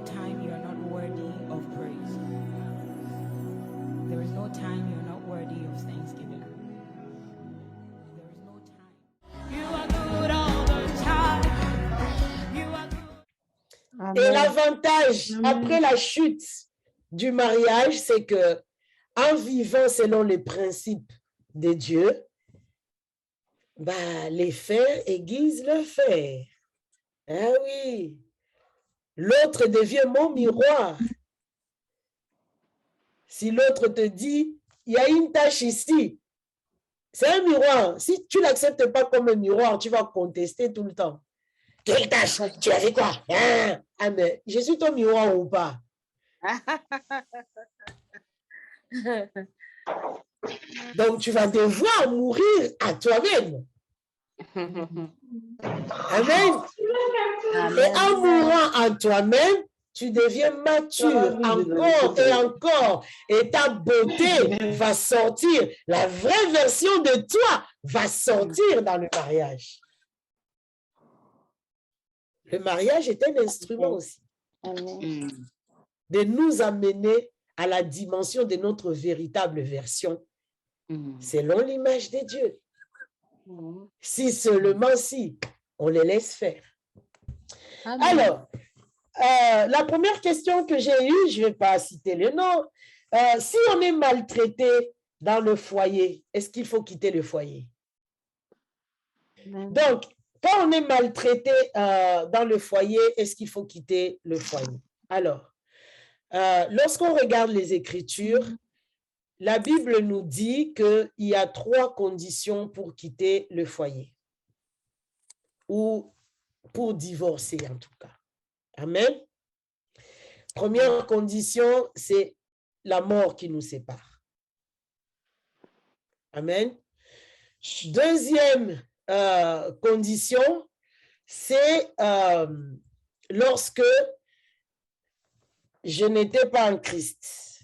time you are not worthy of praise. There is no time you are not worthy of thanksgiving. There is no time. You are good all the time. You are good. Et l'avantage après la chute du mariage, c'est que en vivant selon les principes de Dieu, bah, les fers aiguisent le fer. Ah oui. L'autre devient mon miroir. Si l'autre te dit, il y a une tâche ici, c'est un miroir. Si tu ne l'acceptes pas comme un miroir, tu vas contester tout le temps. Quelle tâche? Tu as fait quoi? Ah, mais je suis ton miroir ou pas? Donc, tu vas devoir mourir à toi-même. Amen. Et en mourant à toi-même, tu deviens mature encore et encore. Et ta beauté va sortir. La vraie version de toi va sortir dans le mariage. Le mariage est un instrument aussi de nous amener à la dimension de notre véritable version selon l'image de Dieu. Si seulement si on les laisse faire. Alors, la première question que j'ai eue, je ne vais pas citer le nom. Si on est maltraité dans le foyer, est-ce qu'il faut quitter le foyer? Donc, quand on est maltraité dans le foyer, est-ce qu'il faut quitter le foyer? Alors, lorsqu'on regarde les Écritures, la Bible nous dit qu'il y a 3 conditions pour quitter le foyer ou pour divorcer en tout cas. Amen. Première condition, c'est la mort qui nous sépare. Amen. Deuxième condition, c'est lorsque je n'étais pas en Christ,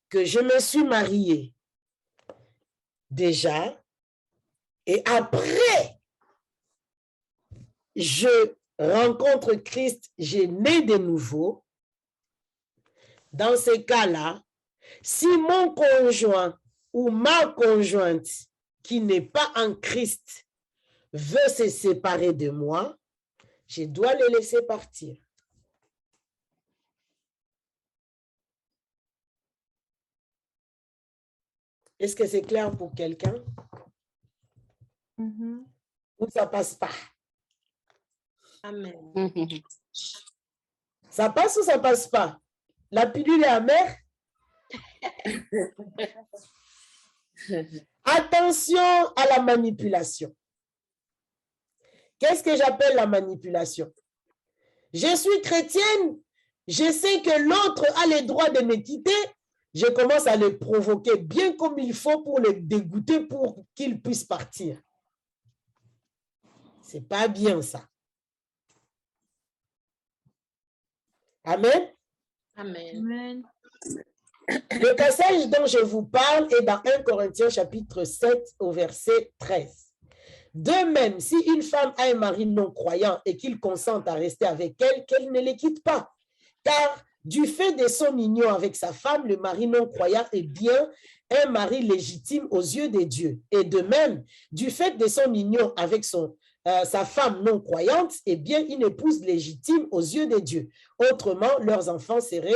que je me suis mariée déjà, et après, je rencontre Christ, je nais de nouveau. Dans ces cas-là, si mon conjoint ou ma conjointe qui n'est pas en Christ veut se séparer de moi, je dois le laisser partir. Est-ce que c'est clair pour quelqu'un? Ou ça passe pas? Amen. Ça passe ou ça passe pas? La pilule est amère? Attention à la manipulation. Qu'est-ce que j'appelle la manipulation? Je suis chrétienne, je sais que l'autre a le droit de me quitter, je commence à le provoquer bien comme il faut pour le dégoûter pour qu'il puisse partir. C'est pas bien ça. Amen. Amen. Amen. Le passage dont je vous parle est dans 1 Corinthiens chapitre 7 au verset 13. De même, si une femme a un mari non croyant et qu'il consente à rester avec elle, qu'elle ne le quitte pas. Car du fait de son union avec sa femme, le mari non croyant est bien un mari légitime aux yeux de Dieu. Et de même, du fait de son union avec sa femme non croyante, est bien une épouse légitime aux yeux de Dieu. Autrement, leurs enfants seraient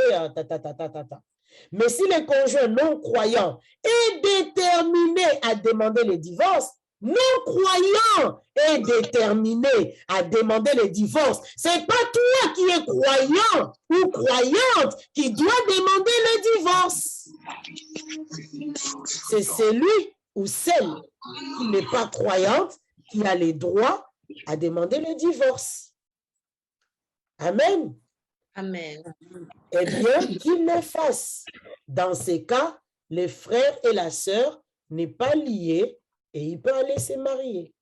Mais si le conjoint non croyant est déterminé à demander le divorce, non-croyant est déterminé à demander le divorce. Ce n'est pas toi qui es croyant ou croyante qui dois demander le divorce. C'est celui ou celle qui n'est pas croyante qui a le droit à demander le divorce. Amen. Amen. Eh bien, qu'il le fasse. Dans ces cas, le frère et la sœur n'est pas lié et il peut aller se marier.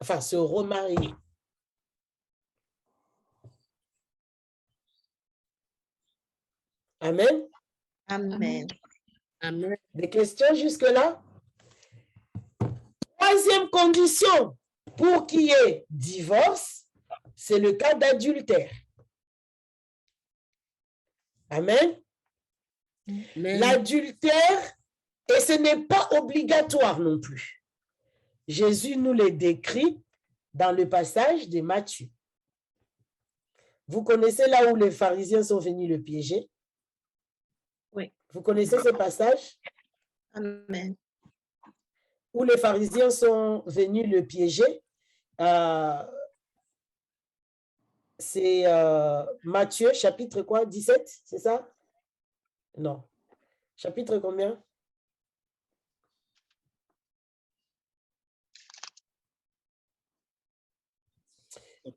Enfin, se remarier. Amen. Amen. Amen. Des questions jusque-là? Troisième condition pour qu'il y ait divorce, c'est le cas d'adultère. Amen. L'adultère, et ce n'est pas obligatoire non plus. Jésus nous les décrit dans le passage de Matthieu. Vous connaissez là où les pharisiens sont venus le piéger? Oui. Vous connaissez ce passage? Amen. Où les pharisiens sont venus le piéger? C'est Matthieu, chapitre quoi? 17, c'est ça? Non. Chapitre combien?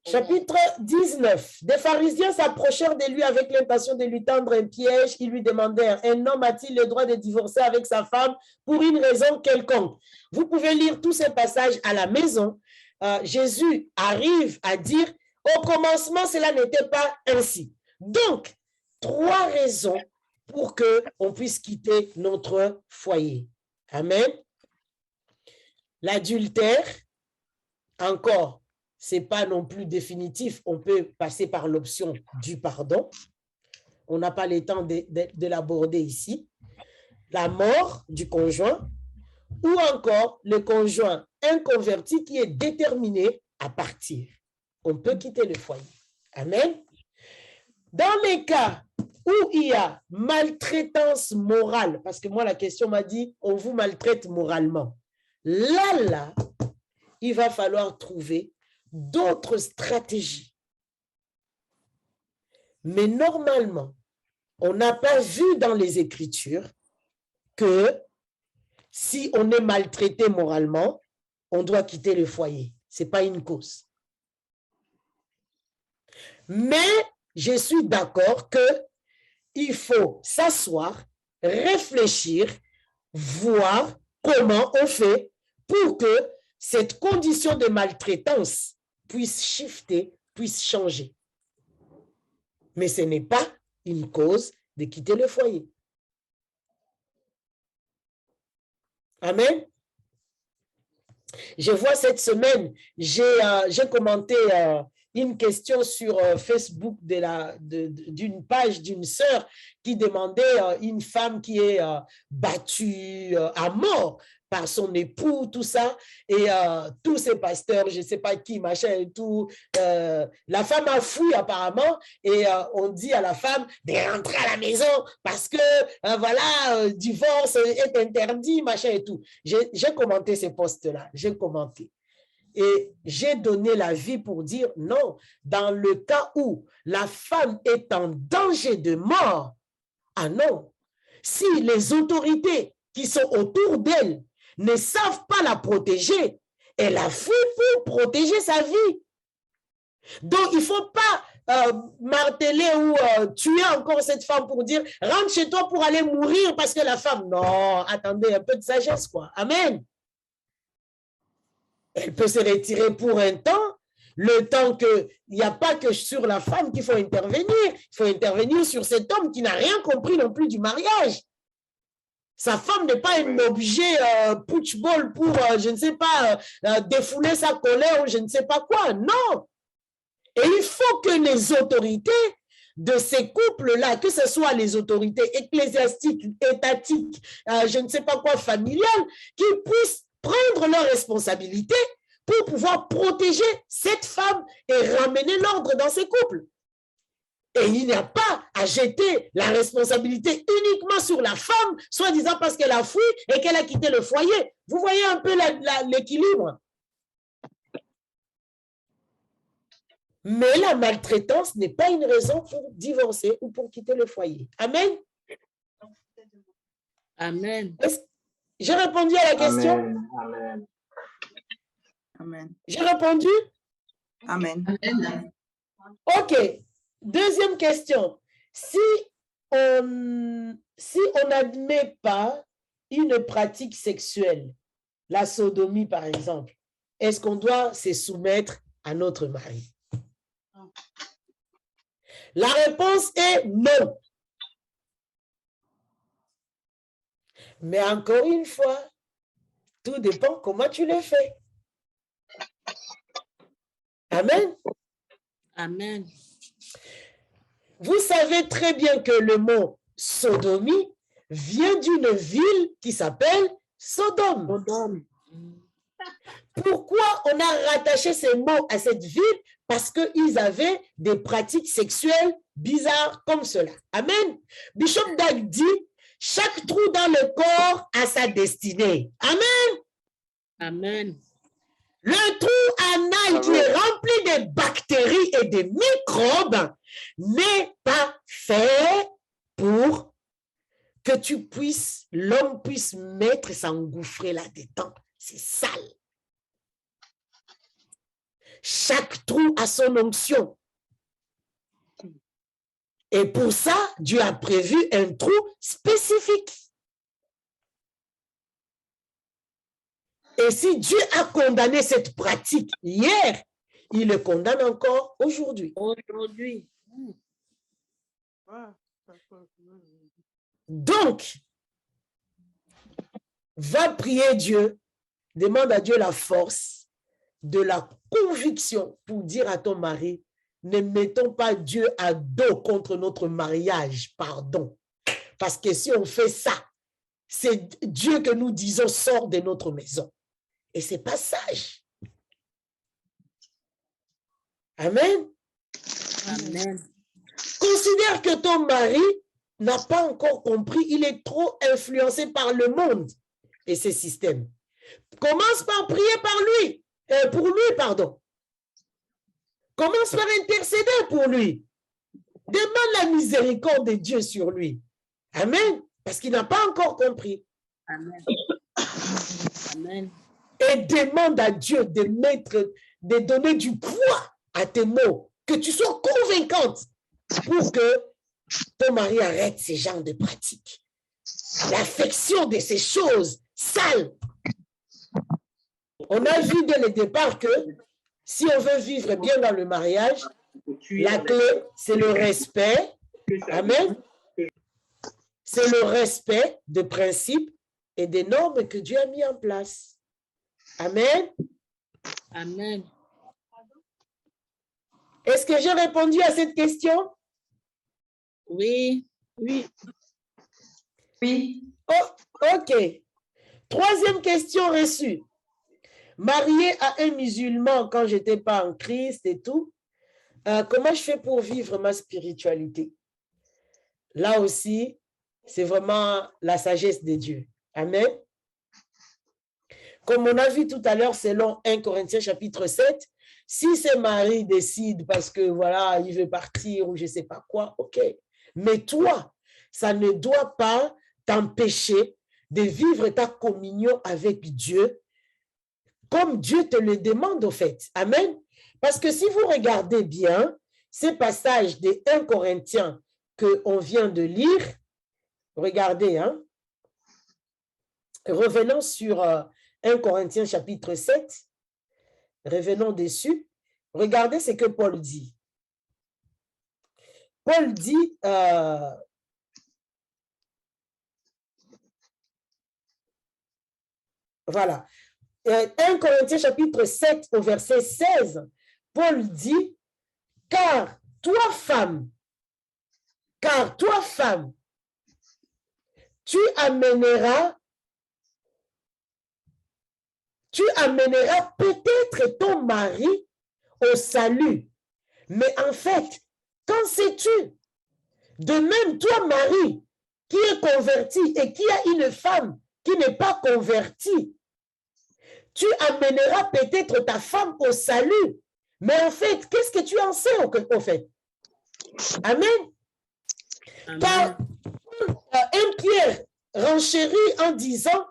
Chapitre 19. Des pharisiens s'approchèrent de lui avec l'intention de lui tendre un piège. Ils lui demandèrent, un homme a-t-il le droit de divorcer avec sa femme pour une raison quelconque? Vous pouvez lire tous ces passages à la maison. Jésus arrive à dire, au commencement, cela n'était pas ainsi. Donc, 3 raisons pour qu'on puisse quitter notre foyer. Amen. L'adultère, encore, ce n'est pas non plus définitif. On peut passer par l'option du pardon. On n'a pas le temps de l'aborder ici. La mort du conjoint ou encore le conjoint inconverti qui est déterminé à partir. On peut quitter le foyer. Amen. Dans les cas où il y a maltraitance morale, parce que moi la question m'a dit, on vous maltraite moralement. Là, il va falloir trouver d'autres stratégies. Mais normalement, on n'a pas vu dans les Écritures que si on est maltraité moralement, on doit quitter le foyer. Ce n'est pas une cause. Mais je suis d'accord qu'il faut s'asseoir, réfléchir, voir comment on fait pour que cette condition de maltraitance puisse shifter, puisse changer. Mais ce n'est pas une cause de quitter le foyer. Amen. Je vois cette semaine, j'ai commenté une question sur Facebook d'une page d'une sœur qui demandait une femme qui est battue à mort par son époux, tout ça, et tous ces pasteurs, je ne sais pas qui, machin et tout, la femme a fui apparemment, et on dit à la femme de rentrer à la maison parce que, voilà, divorce est interdit, machin et tout. J'ai commenté ces posts-là, j'ai commenté. Et j'ai donné l'avis pour dire non, dans le cas où la femme est en danger de mort, ah non, si les autorités qui sont autour d'elle ne savent pas la protéger, elle a fui pour protéger sa vie. Donc, il ne faut pas marteler ou tuer encore cette femme pour dire « rentre chez toi pour aller mourir parce que la femme… » Non, attendez, un peu de sagesse, quoi. Amen. Elle peut se retirer pour un temps, le temps qu'il n'y a pas que sur la femme qu'il faut intervenir. Il faut intervenir sur cet homme qui n'a rien compris non plus du mariage. Sa femme n'est pas un objet putschball pour, je ne sais pas, défouler sa colère ou je ne sais pas quoi. Non. Et il faut que les autorités de ces couples-là, que ce soit les autorités ecclésiastiques, étatiques, je ne sais pas quoi, familiales, qui puissent prendre leurs responsabilités pour pouvoir protéger cette femme et ramener l'ordre dans ces couples. Et il n'y a pas à jeter la responsabilité uniquement sur la femme, soi-disant parce qu'elle a fui et qu'elle a quitté le foyer. Vous voyez un peu l'équilibre. Mais la maltraitance n'est pas une raison pour divorcer ou pour quitter le foyer. Amen. Amen. J'ai répondu à la question? Amen. Amen. J'ai répondu? Amen. Amen. OK. Deuxième question. Si on n'admet pas une pratique sexuelle, la sodomie par exemple, est-ce qu'on doit se soumettre à notre mari? La réponse est non. Mais encore une fois, tout dépend comment tu le fais. Amen. Amen. Vous savez très bien que le mot sodomie vient d'une ville qui s'appelle Sodome. Sodome. Pourquoi on a rattaché ces mots à cette ville? Parce qu'ils avaient des pratiques sexuelles bizarres comme cela. Amen. Bishop Dag dit, chaque trou dans le corps a sa destinée. Amen. Amen. Le trou anal qui est rempli de bactéries et de microbes n'est pas fait pour que tu puisses, l'homme puisse mettre et s'engouffrer là-dedans. C'est sale. Chaque trou a son onction. Et pour ça, Dieu a prévu un trou spécifique. Et si Dieu a condamné cette pratique hier, il le condamne encore aujourd'hui. Aujourd'hui. Donc, va prier Dieu, demande à Dieu la force, de la conviction pour dire à ton mari, ne mettons pas Dieu à dos contre notre mariage, pardon. Parce que si on fait ça, c'est Dieu que nous disons sort de notre maison. Et ce n'est pas sage. Amen. Amen. Considère que ton mari n'a pas encore compris, il est trop influencé par le monde et ses systèmes. Commence par prier pour lui, pardon. Commence par intercéder pour lui. Demande la miséricorde de Dieu sur lui. Amen. Parce qu'il n'a pas encore compris. Amen. Amen. Et demande à Dieu de donner du poids à tes mots, que tu sois convaincante pour que ton mari arrête ce genre de pratiques. L'affection de ces choses sales. On a vu dès le départ que si on veut vivre bien dans le mariage, la clé, c'est le respect. Amen. C'est le respect des principes et des normes que Dieu a mis en place. Amen. Amen. Est-ce que j'ai répondu à cette question? Oui. Oui. Oui. Oh, OK. Troisième question reçue. Mariée à un musulman quand je n'étais pas en Christ et tout, comment je fais pour vivre ma spiritualité? Là aussi, c'est vraiment la sagesse de Dieu. Amen. Comme on a vu tout à l'heure, selon 1 Corinthiens chapitre 7, si ce mari décide parce que voilà, il veut partir ou je ne sais pas quoi, OK. Mais toi, ça ne doit pas t'empêcher de vivre ta communion avec Dieu comme Dieu te le demande au fait. Amen. Parce que si vous regardez bien ces passages de 1 Corinthiens qu'on vient de lire, regardez, hein, revenons sur 1 Corinthiens chapitre 7, revenons dessus, regardez ce que Paul dit. Paul dit, voilà, 1 Corinthiens chapitre 7 au verset 16, Paul dit, car toi femme, tu amèneras peut-être ton mari au salut. Mais en fait, qu'en sais-tu? De même, toi, mari, qui est converti et qui a une femme qui n'est pas convertie, tu amèneras peut-être ta femme au salut. Mais en fait, qu'est-ce que tu en sais au fait? Amen. Amen. Car un Pierre renchérit en disant,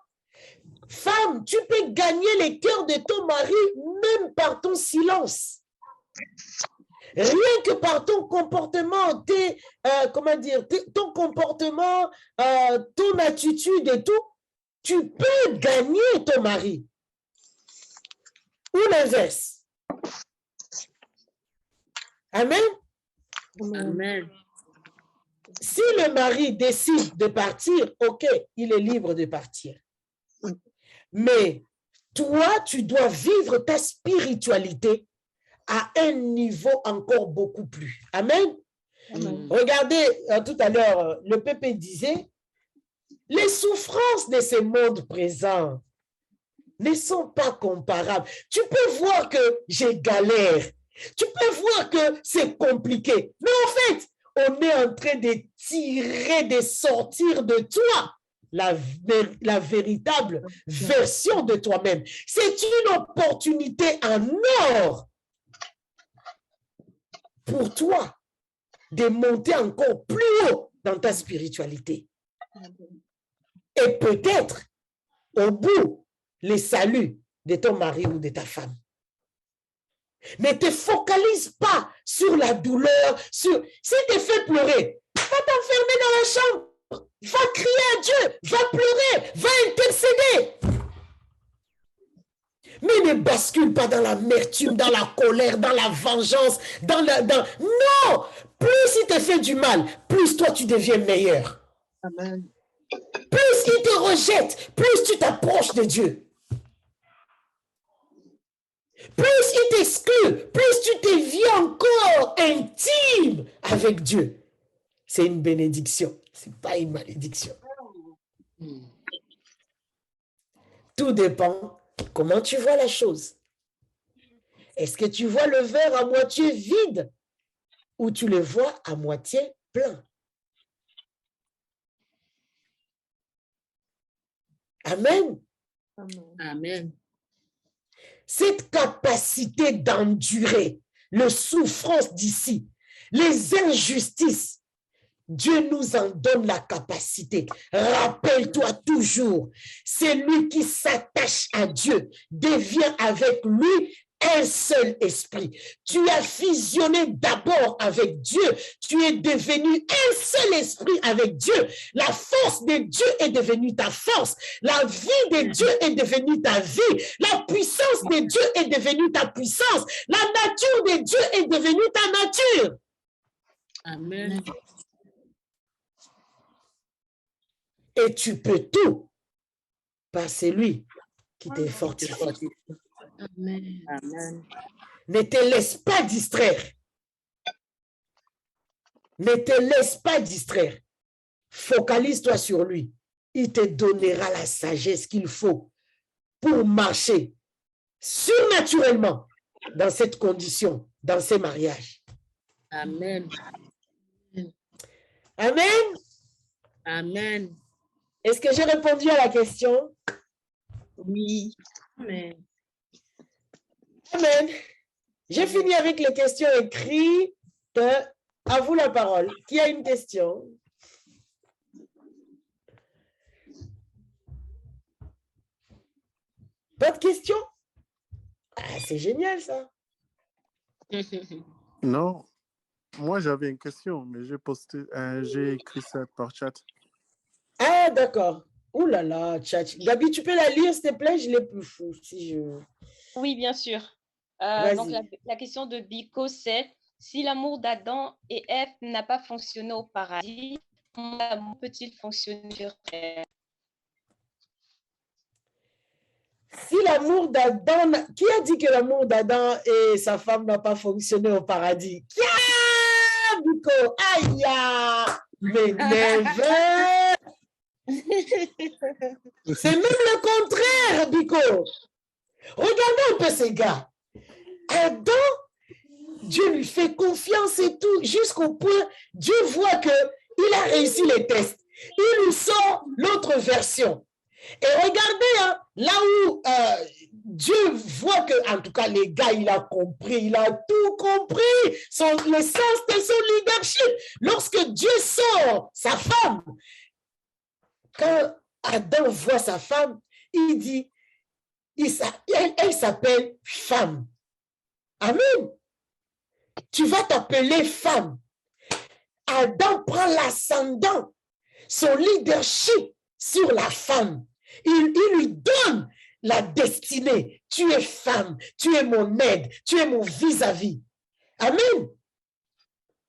femme, tu peux gagner les cœurs de ton mari même par ton silence. Rien que par ton comportement, ton comportement, ton attitude et tout, tu peux gagner ton mari. Ou l'inverse. Amen. Amen. Si le mari décide de partir, OK, il est libre de partir. Mais toi, tu dois vivre ta spiritualité à un niveau encore beaucoup plus. Amen. Amen. Regardez, tout à l'heure, le Pépé disait, les souffrances de ce monde présent ne sont pas comparables. Tu peux voir que j'ai galère. Tu peux voir que c'est compliqué. Mais en fait, on est en train de tirer, de sortir de toi la véritable version de toi-même. C'est une opportunité en or pour toi de monter encore plus haut dans ta spiritualité. Et peut-être, au bout, le salut de ton mari ou de ta femme. Ne te focalise pas sur la douleur, si tu te fais pleurer, va t'enfermer dans la chambre, va crier à Dieu, va pleurer, va intercéder. Mais ne bascule pas dans l'amertume, dans la colère, dans la vengeance, Non! Plus il te fait du mal, plus toi tu deviens meilleur. Amen. Plus il te rejette, plus tu t'approches de Dieu. Plus il t'exclut, plus tu deviens encore intime avec Dieu. C'est une bénédiction, ce n'est pas une malédiction. Tout dépend comment tu vois la chose. Est-ce que tu vois le verre à moitié vide ou tu le vois à moitié plein? Amen. Amen. Cette capacité d'endurer les souffrances d'ici, les injustices, Dieu nous en donne la capacité. Rappelle-toi toujours, celui qui s'attache à Dieu devient avec lui un seul esprit. Tu as fusionné d'abord avec Dieu. Tu es devenu un seul esprit avec Dieu. La force de Dieu est devenue ta force. La vie de Dieu est devenue ta vie. La puissance de Dieu est devenue ta puissance. La nature de Dieu est devenue ta nature. Amen. Et tu peux tout par celui qui te fortifie. Amen. Amen. Ne te laisse pas distraire. Ne te laisse pas distraire. Focalise-toi sur lui. Il te donnera la sagesse qu'il faut pour marcher surnaturellement dans cette condition, dans ces mariages. Amen. Amen. Amen. Est-ce que j'ai répondu à la question? Oui. Amen. Amen. J'ai fini avec les questions écrites. À vous la parole. Qui a une question? Pas de question? Ah, c'est génial ça. Non, moi j'avais une question, mais j'ai écrit ça par chat. Ah, d'accord. Ouh là là, tchatch. Gabi, tu peux la lire, s'il te plaît? Je l'ai plus fou. Si je... Oui, bien sûr. Donc, la question de Biko, c'est si l'amour d'Adam et Ève n'a pas fonctionné au paradis, comment l'amour peut-il fonctionner sur terre? Si l'amour d'Adam... Qui a dit que l'amour d'Adam et sa femme n'a pas fonctionné au paradis? Qui a, Biko? Aïe! Mais never! C'est même le contraire, Biko. Regardez un peu ces gars. Adam, Dieu lui fait confiance et tout, jusqu'au point, Dieu voit qu'il a réussi les tests. Il nous sort l'autre version. Et regardez, hein, là où Dieu voit que, en tout cas, les gars, il a compris, il a tout compris, le sens de son leadership. Lorsque Dieu sort sa femme, quand Adam voit sa femme, il dit, elle s'appelle femme. Amen. Tu vas t'appeler femme. Adam prend l'ascendant, son leadership sur la femme. Il lui donne la destinée. Tu es femme, tu es mon aide, tu es mon vis-à-vis. Amen.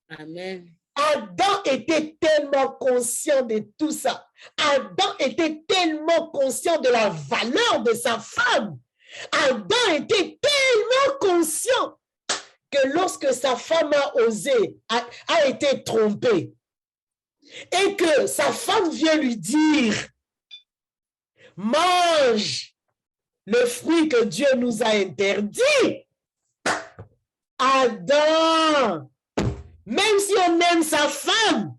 Amen. Adam était tellement conscient de tout ça. Adam était tellement conscient de la valeur de sa femme. Adam était tellement conscient lorsque sa femme a été trompée, et que sa femme vient lui dire, mange le fruit que Dieu nous a interdit, Adam, même si on aime sa femme,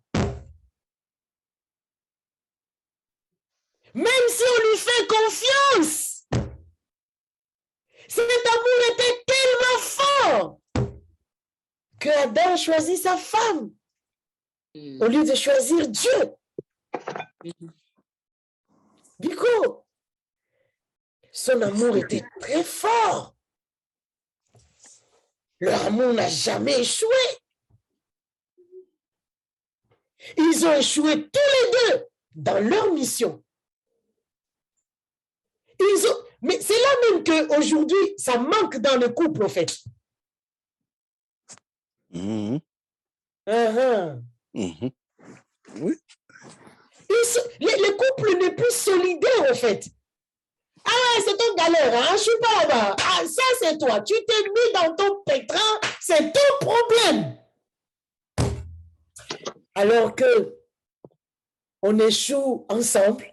même si on lui fait confiance, cet amour était tellement fort que Adam choisit sa femme au lieu de choisir Dieu. Biko, son amour était très fort. Leur amour n'a jamais échoué. Ils ont échoué tous les deux dans leur mission. Mais c'est là même qu'aujourd'hui, ça manque dans le couple, en fait. Mhm. Mhm. Oui. Le couple n'est plus solidaire, en fait. Ah ouais, c'est ton galère, hein? Je suis pas là-bas. Ah, ça, c'est toi. Tu t'es mis dans ton pétrin, c'est ton problème. Alors que on échoue ensemble.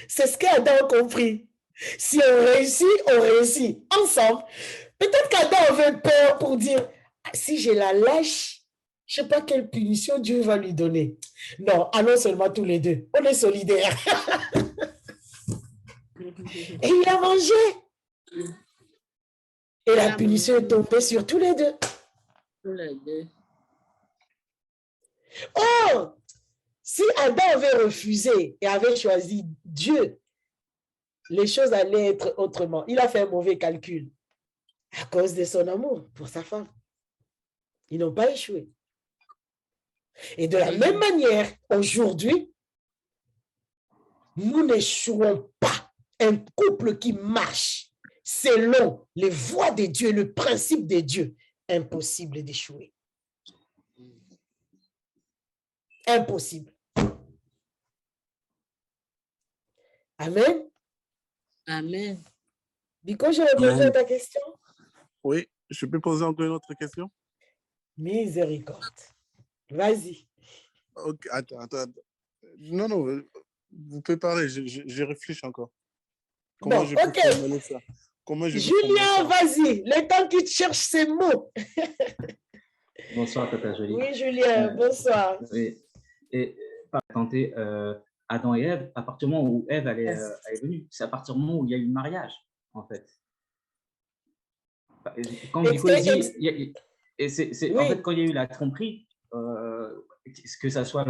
C'est ce qu'Adam a compris. Si on réussit ensemble. Peut-être qu'Adam avait peur pour dire, si je la lâche, je ne sais pas quelle punition Dieu va lui donner. Non, allons seulement tous les deux. On est solidaires. Et il a mangé. Et la punition est tombée sur tous les deux. Oh, si Adam avait refusé et avait choisi Dieu, les choses allaient être autrement. Il a fait un mauvais calcul à cause de son amour pour sa femme. Ils n'ont pas échoué. Et de la même manière, aujourd'hui, nous n'échouons pas. Un couple qui marche selon les voies de Dieu, le principe de Dieu, impossible d'échouer. Impossible. Amen. Amen. Biko, j'ai répondu à ta question? Oui, je peux poser encore une autre question? Miséricorde. Vas-y. Ok, attends. Non, vous pouvez parler, je réfléchis encore. Comment je peux formuler ça? Julien, vas-y, le temps qu'il cherche ses mots. Bonsoir, Tata Jolie. Oui, Julien, bonsoir. Oui. Et par tenter Adam et Ève, à partir du moment où Ève elle est venue, c'est à partir du moment où il y a eu le mariage, en fait. Quand Nico dit, en fait, quand il y a eu la tromperie, que ça soit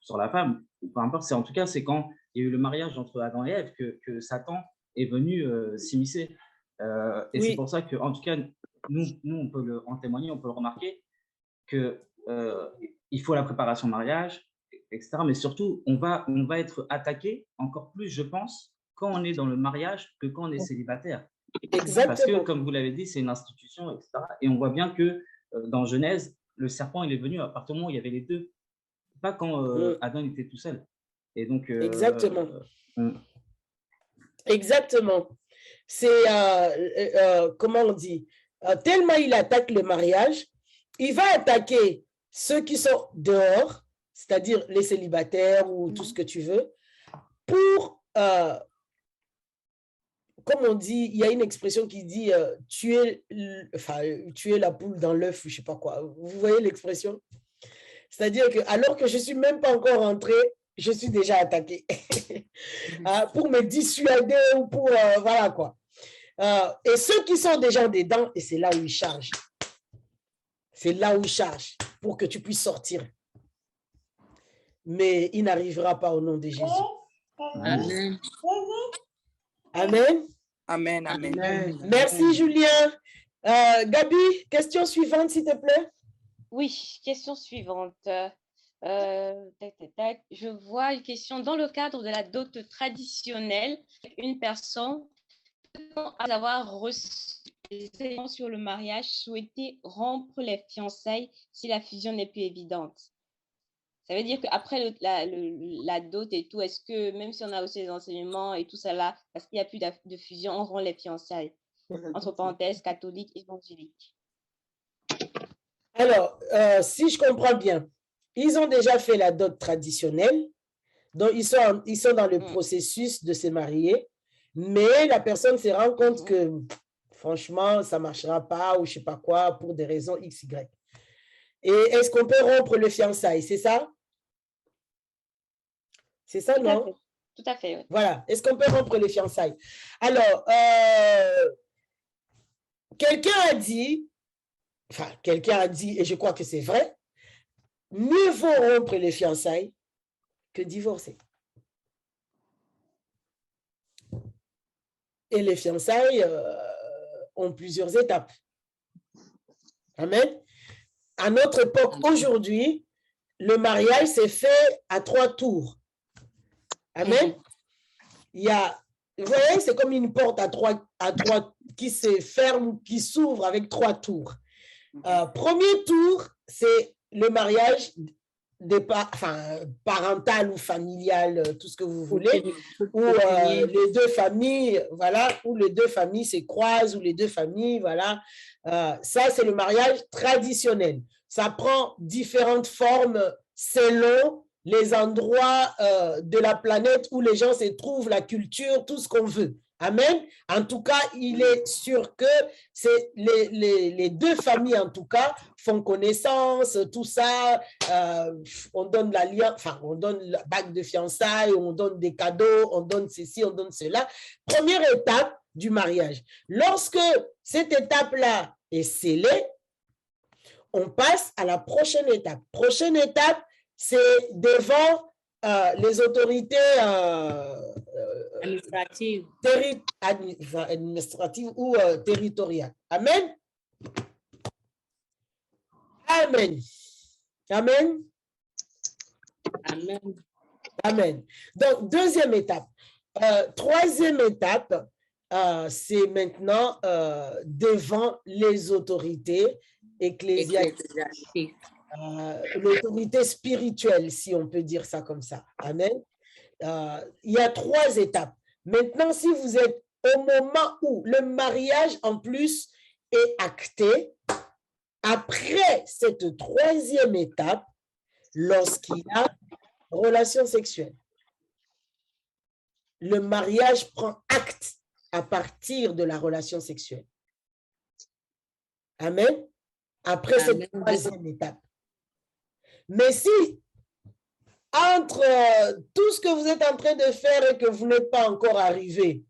sur la femme, ou peu importe, en tout cas, c'est quand il y a eu le mariage entre Adam et Ève que Satan est venu s'immiscer. Et c'est pour ça que, en tout cas, nous on peut en témoigner, on peut le remarquer, que il faut la préparation au mariage, etc. Mais surtout, on va être attaqué encore plus, je pense, quand on est dans le mariage que quand on est célibataire. Exactement. Parce que, comme vous l'avez dit, c'est une institution, etc. Et on voit bien que dans Genèse, le serpent, il est venu à partir du moment où il y avait les deux, pas quand Adam était tout seul. Et donc, exactement. Exactement. C'est, comment on dit, tellement il attaque le mariage, il va attaquer ceux qui sont dehors, c'est-à-dire les célibataires ou tout ce que tu veux, pour, comme on dit, il y a une expression qui dit tuer la poule dans l'œuf, je ne sais pas quoi. Vous voyez l'expression? C'est-à-dire que alors que je ne suis même pas encore rentrée, je suis déjà attaquée pour me dissuader ou pour, voilà quoi. Et ceux qui sont déjà dedans, et c'est là où ils chargent. C'est là où ils chargent pour que tu puisses sortir. Mais il n'arrivera pas au nom de Jésus. Amen. Amen. Amen. Amen. Merci, Julien. Gabi, question suivante, s'il te plaît. Oui, question suivante. Je vois une question dans le cadre de la dot traditionnelle. Une personne, après avoir reçu des éléments sur le mariage, souhaitait rompre les fiançailles si la fusion n'est plus évidente. Ça veut dire qu'après la dot et tout, est-ce que même si on a aussi les enseignements et tout ça là, parce qu'il n'y a plus de fusion, on rompt les fiançailles, entre parenthèses, catholiques, évangéliques. Alors, si je comprends bien, ils ont déjà fait la dot traditionnelle, donc ils sont dans le processus de se marier, mais la personne se rend compte que, franchement, ça ne marchera pas ou je ne sais pas quoi, pour des raisons X, Y. Et est-ce qu'on peut rompre le fiançailles, c'est ça? C'est ça, non? Tout à fait, oui. Voilà, est-ce qu'on peut rompre les fiançailles? Alors, quelqu'un a dit, et je crois que c'est vrai, mieux vaut rompre les fiançailles que divorcer. Et les fiançailles ont plusieurs étapes. Amen. À notre époque, aujourd'hui, le mariage s'est fait à 3 tours. Amen. Il y a, vous voyez, c'est comme une porte à trois qui se ferme, qui s'ouvre avec 3 tours. Premier tour, c'est le mariage parental ou familial, tout ce que vous voulez, où les deux familles, voilà, où les deux familles se croisent, où les deux familles, voilà. Ça, c'est le mariage traditionnel. Ça prend différentes formes selon les endroits de la planète où les gens se trouvent, la culture, tout ce qu'on veut. Amen. En tout cas, il est sûr que c'est les deux familles, en tout cas, font connaissance, tout ça. On donne on donne la bague de fiançailles, on donne des cadeaux, on donne ceci, on donne cela. Première étape du mariage. Lorsque cette étape-là est scellée, on passe à la prochaine étape. Prochaine étape, c'est devant les autorités administratives ou territoriales. Amen. Amen. Amen. Amen. Amen. Donc, deuxième étape. Troisième étape, c'est maintenant devant les autorités ecclésiastiques. L'autorité spirituelle, si on peut dire ça comme ça. Amen. Il y a 3 étapes. Maintenant, si vous êtes au moment où le mariage en plus est acté, après cette 3e étape, lorsqu'il y a relation sexuelle, le mariage prend acte à partir de la relation sexuelle. Amen. Après cette 3e étape. Mais si, entre tout ce que vous êtes en train de faire et que vous n'êtes pas encore arrivé,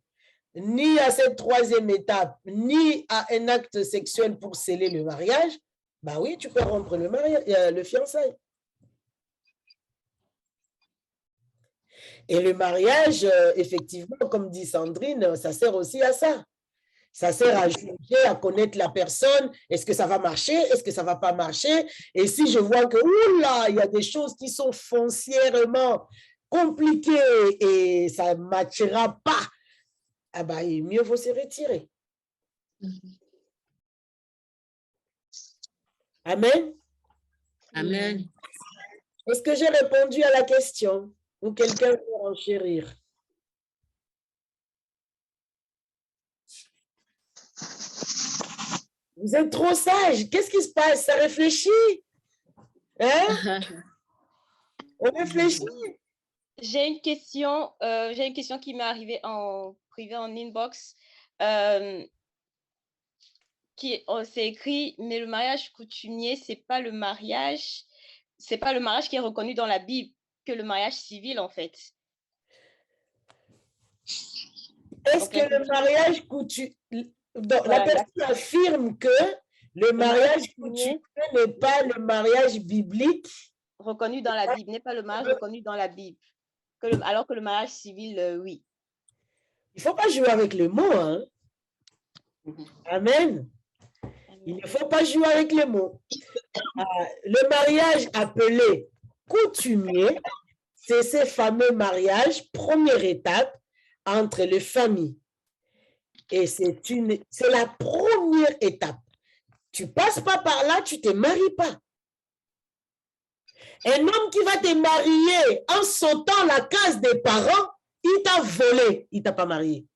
ni à cette 3e étape, ni à un acte sexuel pour sceller le mariage, bah oui, tu peux rompre le mariage, le fiançailles. Et le mariage, effectivement, comme dit Sandrine, ça sert aussi à ça. Ça sert à juger, à connaître la personne. Est-ce que ça va marcher? Est-ce que ça ne va pas marcher? Et si je vois que, oula, il y a des choses qui sont foncièrement compliquées et ça ne matchera pas, ah ben, mieux vaut se retirer. Amen? Amen. Est-ce que j'ai répondu à la question? Ou quelqu'un veut enchérir? Vous êtes trop sage. Qu'est-ce qui se passe? Ça réfléchit? Hein? On réfléchit. J'ai une question qui m'est arrivée en privé, en inbox. C'est écrit, mais le mariage coutumier, c'est pas le mariage qui est reconnu dans la Bible, que le mariage civil, en fait. Est-ce que le mariage coutumier... La personne affirme que le mariage coutumier n'est pas le mariage biblique. Reconnu dans la Bible, n'est pas le mariage reconnu dans la Bible. Alors que le mariage civil, oui. Il ne faut pas jouer avec les mots. Hein? Amen. Il ne faut pas jouer avec les mots. Le mariage appelé coutumier, c'est ce fameux mariage, première étape, entre les familles. Et c'est la première étape. Tu ne passes pas par là, tu ne te maries pas. Un homme qui va te marier en sautant la case des parents, il t'a volé, il ne t'a pas marié.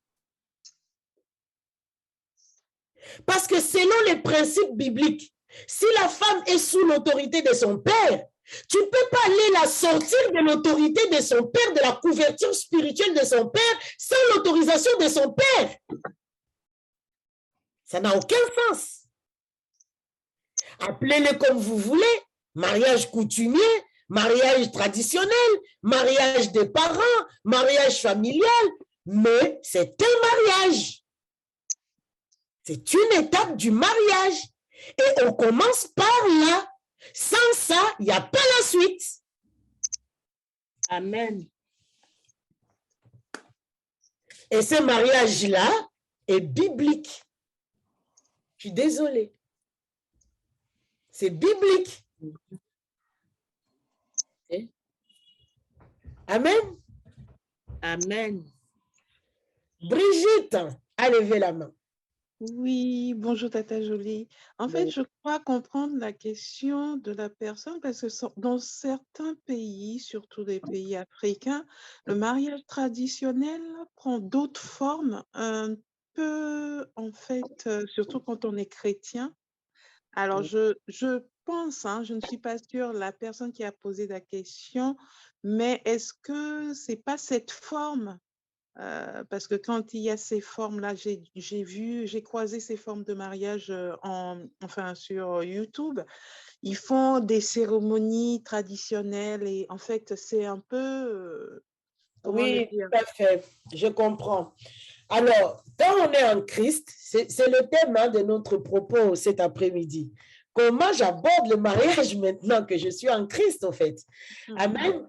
Parce que selon les principes bibliques, Si la femme est sous l'autorité de son père, tu ne peux pas aller la sortir de l'autorité de son père, de la couverture spirituelle de son père, sans l'autorisation de son père. Ça n'a aucun sens. Appelez-le comme vous voulez, mariage coutumier, mariage traditionnel, mariage des parents, mariage familial, mais c'est un mariage. C'est une étape du mariage. Et on commence par là. Sans ça, il n'y a pas la suite. Amen. Et ce mariage-là est biblique. Je suis désolée. C'est biblique. Amen. Amen. Brigitte a levé la main. Oui, bonjour Tata Jolie. En fait, je crois comprendre la question de la personne parce que dans certains pays, surtout les pays africains, le mariage traditionnel prend d'autres formes, un peu, en fait, surtout quand on est chrétien. Alors, je pense, je ne suis pas sûre, la personne qui a posé la question, mais est-ce que c'est pas cette forme? Parce que quand il y a ces formes-là, j'ai croisé ces formes de mariage sur YouTube. Ils font des cérémonies traditionnelles et en fait, c'est un peu... Oui, tout à fait. Je comprends. Alors, quand on est en Christ, c'est le thème de notre propos cet après-midi. Comment j'aborde le mariage maintenant que je suis en Christ, en fait. Amen.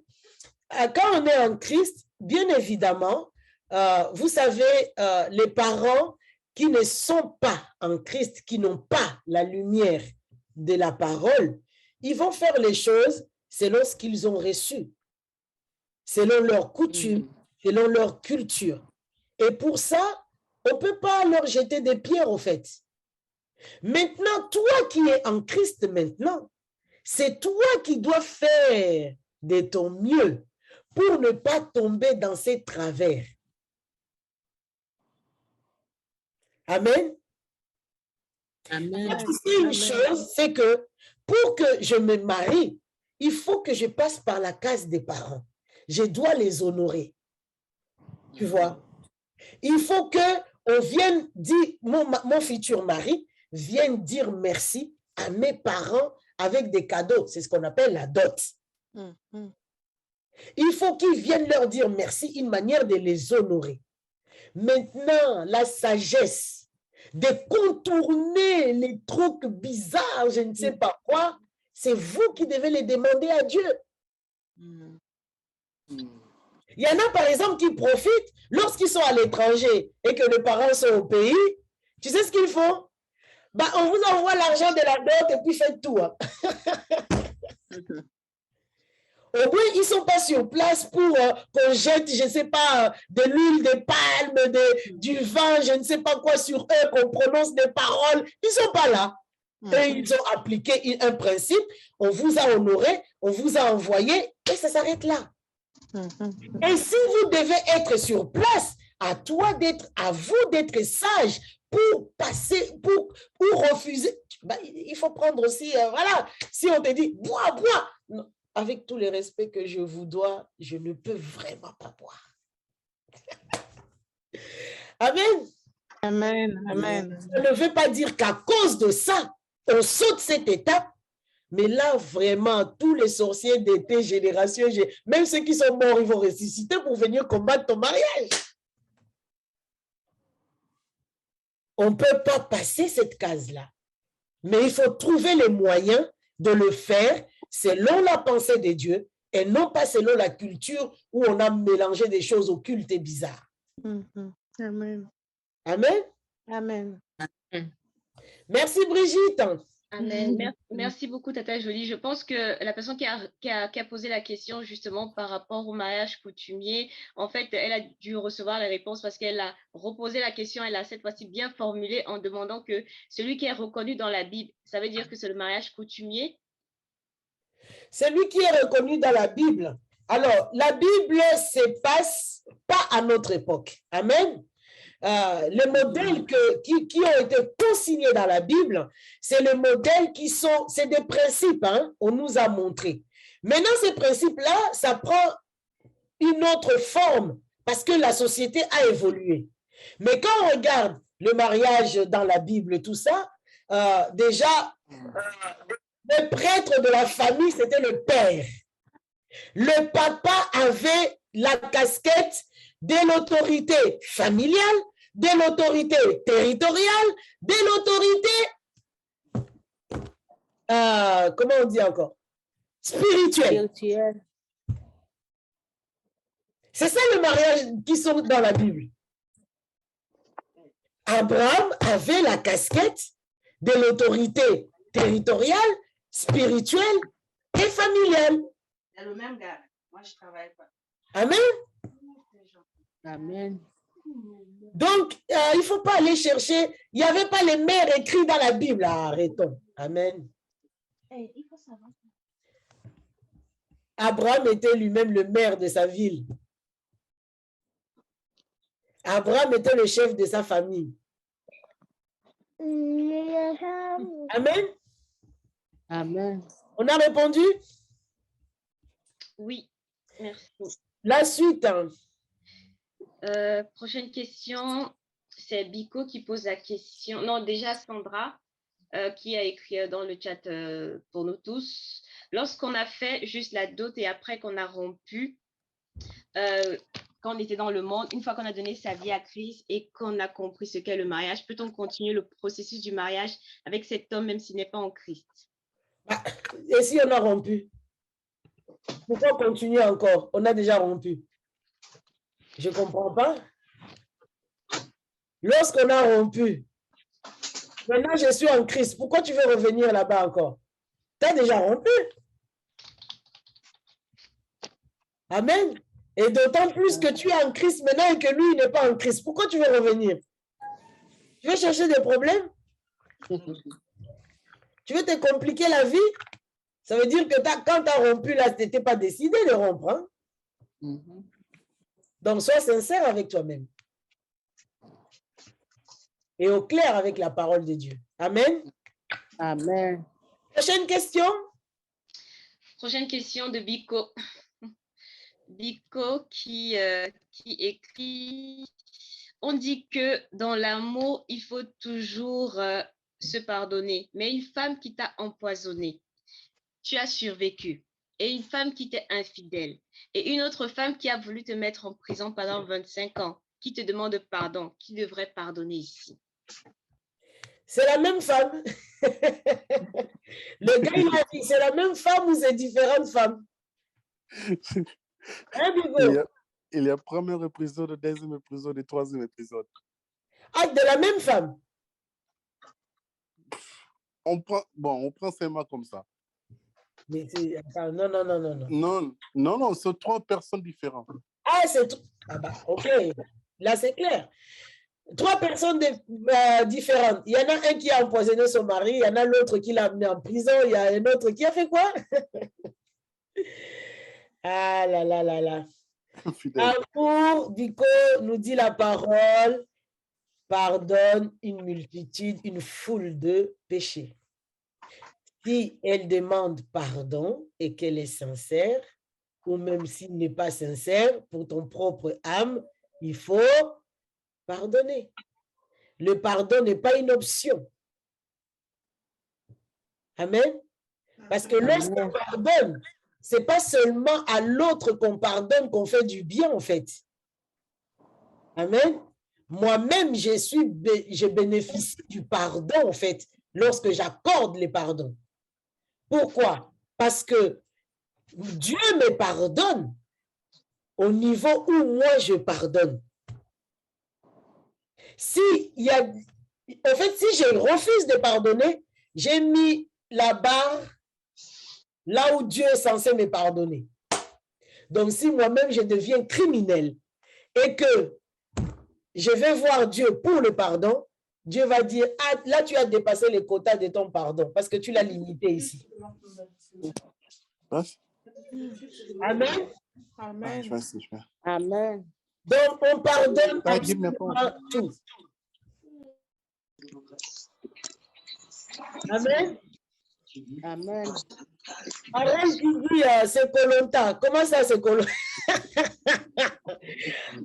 Quand on est en Christ, bien évidemment, vous savez, les parents qui ne sont pas en Christ, qui n'ont pas la lumière de la parole, ils vont faire les choses selon ce qu'ils ont reçu, selon leurs coutumes, selon leur culture. Et pour ça, on ne peut pas leur jeter des pierres, au fait. Maintenant, toi qui es en Christ maintenant, c'est toi qui dois faire de ton mieux pour ne pas tomber dans ces travers. Amen. Amen. Une chose, c'est que pour que je me marie, il faut que je passe par la case des parents. Je dois les honorer. Tu vois? Il faut que on vienne dire, mon futur mari vienne dire merci à mes parents avec des cadeaux. C'est ce qu'on appelle la dot. Il faut qu'ils viennent leur dire merci, une manière de les honorer. Maintenant, la sagesse de contourner les trucs bizarres, je ne sais pas quoi, c'est vous qui devez les demander à Dieu. Il y en a, par exemple, qui profitent lorsqu'ils sont à l'étranger et que les parents sont au pays. Tu sais ce qu'ils font? On vous envoie l'argent de la dot et puis faites tout. Au moins, ils ne sont pas sur place pour qu'on jette, je ne sais pas, de l'huile de palme, du vin, je ne sais pas quoi sur eux, qu'on prononce des paroles. Ils ne sont pas là. Et ils ont appliqué un principe. On vous a honoré, on vous a envoyé et ça s'arrête là. Et si vous devez être sur place, à vous d'être sage pour passer, pour refuser. Il faut prendre aussi, voilà, si on te dit, bois, non, avec tout le respect que je vous dois, je ne peux vraiment pas boire. Amen. Amen. Amen. Ça ne veut pas dire qu'à cause de ça, on saute cette étape. Mais là, vraiment, tous les sorciers de tes générations, même ceux qui sont morts, ils vont ressusciter pour venir combattre ton mariage. On ne peut pas passer cette case-là. Mais il faut trouver les moyens de le faire selon la pensée de Dieu et non pas selon la culture où on a mélangé des choses occultes et bizarres. Amen. Amen. Amen. Merci Brigitte. Amen. Merci beaucoup, Tata Jolie. Je pense que la personne qui a posé la question justement par rapport au mariage coutumier, en fait, elle a dû recevoir la réponse parce qu'elle a reposé la question, elle a cette fois-ci bien formulée en demandant que celui qui est reconnu dans la Bible, ça veut dire que c'est le mariage coutumier? Celui qui est reconnu dans la Bible. Alors, la Bible ne se passe pas à notre époque. Amen. les modèles qui ont été consignés dans la Bible, c'est le modèle c'est des principes, hein, on nous a montré. Maintenant, ces principes-là, ça prend une autre forme parce que la société a évolué. Mais quand on regarde le mariage dans la Bible, tout ça, déjà, le prêtre de la famille, c'était le père. Le papa avait la casquette de l'autorité familiale, de l'autorité territoriale, de l'autorité, comment on dit encore? Spirituelle. C'est ça le mariage qui sont dans la Bible. Abraham avait la casquette de l'autorité territoriale, spirituelle et familiale. C'est le même gars. Moi, je ne travaille pas. Amen. Amen. Donc, il ne faut pas aller chercher. Il n'y avait pas les mères écrits dans la Bible. Arrêtons. Amen. Il faut savoir. Abraham était lui-même le maire de sa ville. Abraham était le chef de sa famille. Amen. Amen. On a répondu? Oui, merci. La suite. Hein. Prochaine question, c'est Biko qui pose la question. Non, déjà Sandra qui a écrit dans le chat pour nous tous. Lorsqu'on a fait juste la dot et après qu'on a rompu, quand on était dans le monde, une fois qu'on a donné sa vie à Christ et qu'on a compris ce qu'est le mariage, peut-on continuer le processus du mariage avec cet homme même s'il n'est pas en Christ? Et si on a rompu? Pourquoi continuer encore? On a déjà rompu. Je ne comprends pas. Lorsqu'on a rompu, maintenant je suis en Christ, pourquoi tu veux revenir là-bas encore? Tu as déjà rompu. Amen. Et d'autant plus que tu es en Christ maintenant et que lui, il n'est pas en Christ. Pourquoi tu veux revenir? Tu veux chercher des problèmes? Tu veux te compliquer la vie? Ça veut dire que quand tu as rompu, là, tu n'étais pas décidé de rompre. Hein? Donc, sois sincère avec toi-même. Et au clair avec la parole de Dieu. Amen. Amen. Prochaine question. Prochaine question de Biko. Biko qui écrit « On dit que dans l'amour, il faut toujours se pardonner, mais une femme qui t'a empoisonné, tu as survécu, et une femme qui t'est infidèle, et une autre femme qui a voulu te mettre en prison pendant 25 ans, qui te demande pardon, qui devrait pardonner ici ?» C'est la même femme. Le gars, il a dit, c'est la même femme ou c'est différentes femmes? Hein, il y a première épisode, deuxième épisode et troisième épisode. Ah, de la même femme? On prend ces mots comme ça. Mais non. Non, c'est trois personnes différentes. Ah, ah bah, ok. Là, c'est clair. Trois personnes différentes. Il y en a un qui a empoisonné son mari, il y en a l'autre qui l'a amené en prison, il y a un autre qui a fait quoi? Ah là là là là. Amour, Biko nous dit la parole, pardonne une multitude, une foule de péchés. Si elle demande pardon et qu'elle est sincère, ou même s'il n'est pas sincère, pour ton propre âme, il faut pardonner. Le pardon n'est pas une option. Amen. Parce que lorsqu'on pardonne, ce n'est pas seulement à l'autre qu'on pardonne qu'on fait du bien, en fait. Amen. Moi-même, je bénéficie du pardon, en fait, lorsque j'accorde les pardons. Pourquoi? Parce que Dieu me pardonne au niveau où moi je pardonne. Si je refuse de pardonner, j'ai mis la barre là où Dieu est censé me pardonner. Donc, si moi-même je deviens criminel et que je vais voir Dieu pour le pardon, Dieu va dire, ah, là tu as dépassé les quotas de ton pardon parce que tu l'as limité ici. Amen. Amen. Je vais. Amen. Donc, on pardonne God, give me a phone. absolument tout. Amen. Amen. Harold, tu dis, c'est Colonta. Comment ça, c'est Colonta?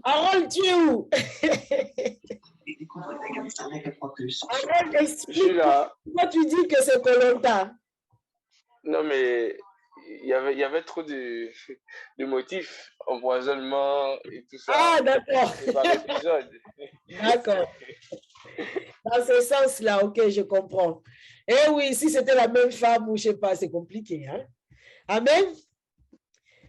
Harold, tu es où? Harold, explique. Pourquoi tu dis que c'est Colonta? Non, mais il y avait trop de motifs, empoisonnement et tout ça. Ah, d'accord. C'est par épisode. D'accord. Dans ce sens-là, ok, je comprends. Eh oui, si c'était la même femme ou je sais pas, c'est compliqué. Hein? Amen.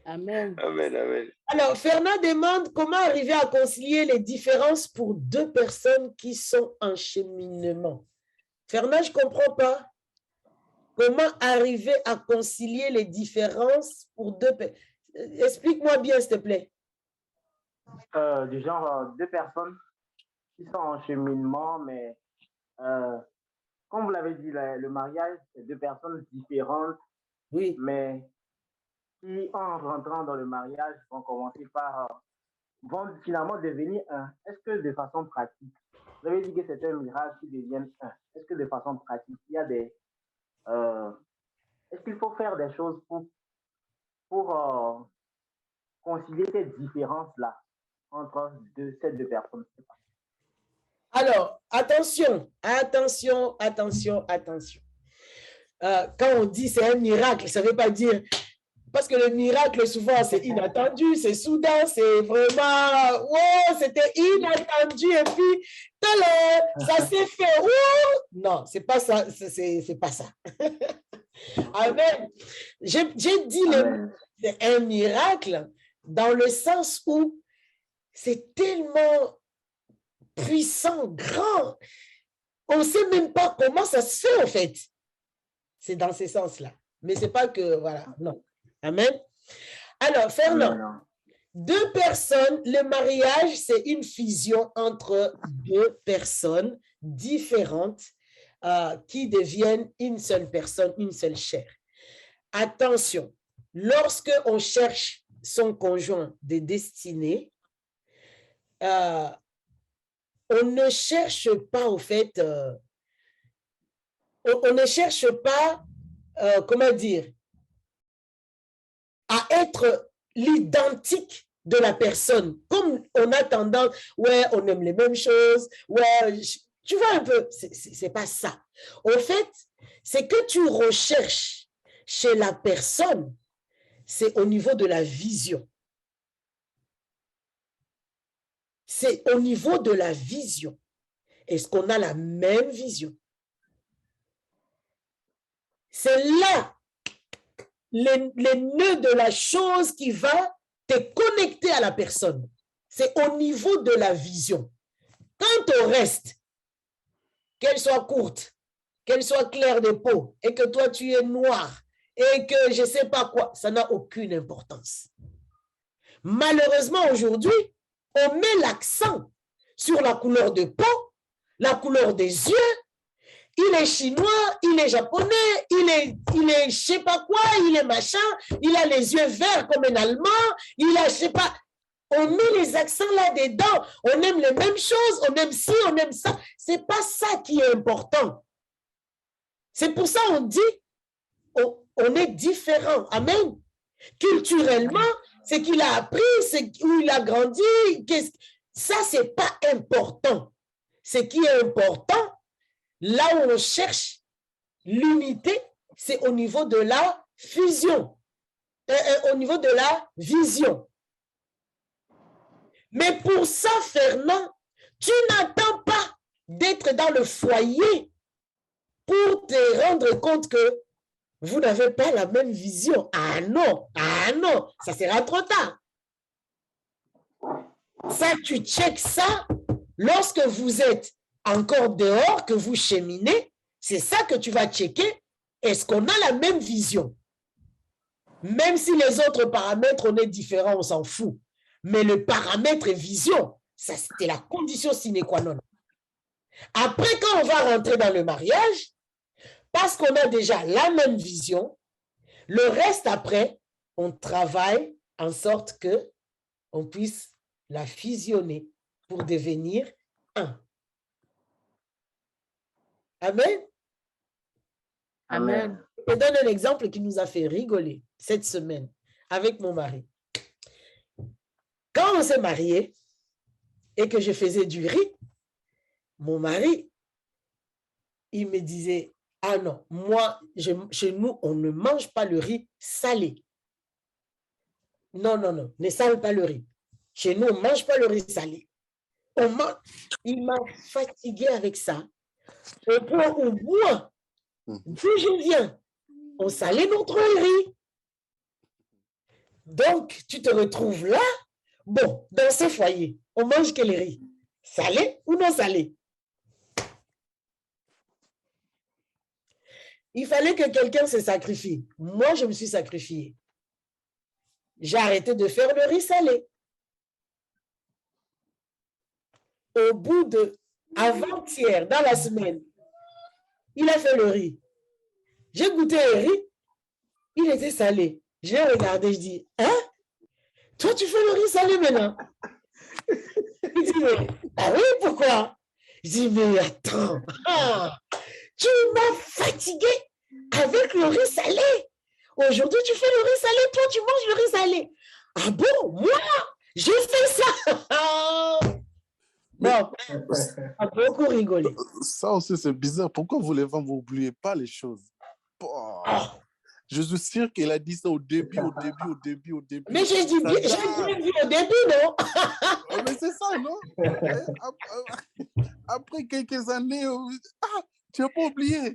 Amen. Amen, amen. Alors, Fernand demande comment arriver à concilier les différences pour deux personnes qui sont en cheminement. Fernand, je ne comprends pas. Comment arriver à concilier les différences pour deux personnes? Explique-moi bien, s'il te plaît. Du genre, deux personnes qui sont en cheminement, mais comme vous l'avez dit, le mariage, c'est deux personnes différentes. Oui. Mais qui, en rentrant dans le mariage, vont commencer par, vont finalement devenir un. Est-ce que de façon pratique, vous avez dit que c'est un miracle qui devienne un. Est-ce que de façon pratique, il y a des... est-ce qu'il faut faire des choses pour concilier ces différences-là entre ces deux personnes? Alors, attention, attention, attention, attention. Quand on dit c'est un miracle, ça ne veut pas dire... Parce que le miracle, souvent, c'est inattendu, c'est soudain, c'est vraiment... Oh, c'était inattendu et puis, ça s'est fait. Oh! Non, c'est pas ça. C'est pas ça. Amen. J'ai dit c'est un miracle dans le sens où c'est tellement puissant, grand. On ne sait même pas comment ça se fait, en fait. C'est dans ce sens-là. Mais c'est pas que, voilà, non. Amen. Alors, Fernand, deux personnes, le mariage, c'est une fusion entre deux personnes différentes qui deviennent une seule personne, une seule chair. Attention, lorsque on cherche son conjoint de destinée, on ne cherche pas, au fait, on ne cherche pas, comment dire, à être l'identique de la personne. Comme on a tendance, ouais, on aime les mêmes choses, ouais, tu vois un peu, c'est pas ça. Au fait, c'est que tu recherches chez la personne, c'est au niveau de la vision. C'est au niveau de la vision. Est-ce qu'on a la même vision? C'est là le nœud de la chose qui va te connecter à la personne. C'est au niveau de la vision. Quant au reste, qu'elle soit courte, qu'elle soit claire de peau, et que toi tu es noir, et que je ne sais pas quoi, ça n'a aucune importance. Malheureusement, aujourd'hui, on met l'accent sur la couleur de peau, la couleur des yeux. Il est chinois, il est japonais, il est je ne sais pas quoi, il est machin, il a les yeux verts comme un Allemand, il a je ne sais pas. On met les accents là-dedans, on aime les mêmes choses, on aime ci, on aime ça. Ce n'est pas ça qui est important. C'est pour ça qu'on dit, on est différent. Amen. Culturellement, ce qu'il a appris, c'est où il a grandi, ça, ce n'est pas important. Ce qui est important, là où on cherche l'unité, c'est au niveau de la fusion, au niveau de la vision. Mais pour ça, Fernand, tu n'attends pas d'être dans le foyer pour te rendre compte que vous n'avez pas la même vision. Ah non, ça sera trop tard. Ça, tu checkes ça lorsque vous êtes encore dehors, que vous cheminez, c'est ça que tu vas checker. Est-ce qu'on a la même vision? Même si les autres paramètres, on est différents, on s'en fout. Mais le paramètre vision, ça c'était la condition sine qua non. Après, quand on va rentrer dans le mariage, parce qu'on a déjà la même vision, le reste après, on travaille en sorte que on puisse la fusionner pour devenir un. Amen. Amen. Je te donne un exemple qui nous a fait rigoler cette semaine avec mon mari. Quand on s'est mariés et que je faisais du riz, mon mari, il me disait, ah non, moi, chez nous, on ne mange pas le riz salé. Non, non, non, ne sale pas le riz. Chez nous, on ne mange pas le riz salé. Il m'a fatigué avec ça. Au point où moi, d'où je viens, on salait notre riz. Donc, tu te retrouves là. Bon, dans ce foyer, on mange quel riz? Salé ou non salé? Il fallait que quelqu'un se sacrifie. Moi, je me suis sacrifiée. J'ai arrêté de faire le riz salé. Au bout de avant-hier, dans la semaine, il a fait le riz. J'ai goûté le riz, il était salé. J'ai regardé, je dis, hein? Toi, tu fais le riz salé maintenant? Il dit, mais, ah oui, pourquoi? Je dis, mais attends, tu m'as fatigué avec le riz salé. Aujourd'hui, tu fais le riz salé, toi, tu manges le riz salé. Ah bon, moi, j'ai fait ça. Bon, on a beaucoup rigolé. Ça aussi, c'est bizarre. Pourquoi vous les femmes, vous n'oubliez pas les choses? Je suis sûr qu'il a dit ça au début. Mais j'ai dit au début, non? Mais c'est ça, non? Après quelques années, tu n'as pas oublié.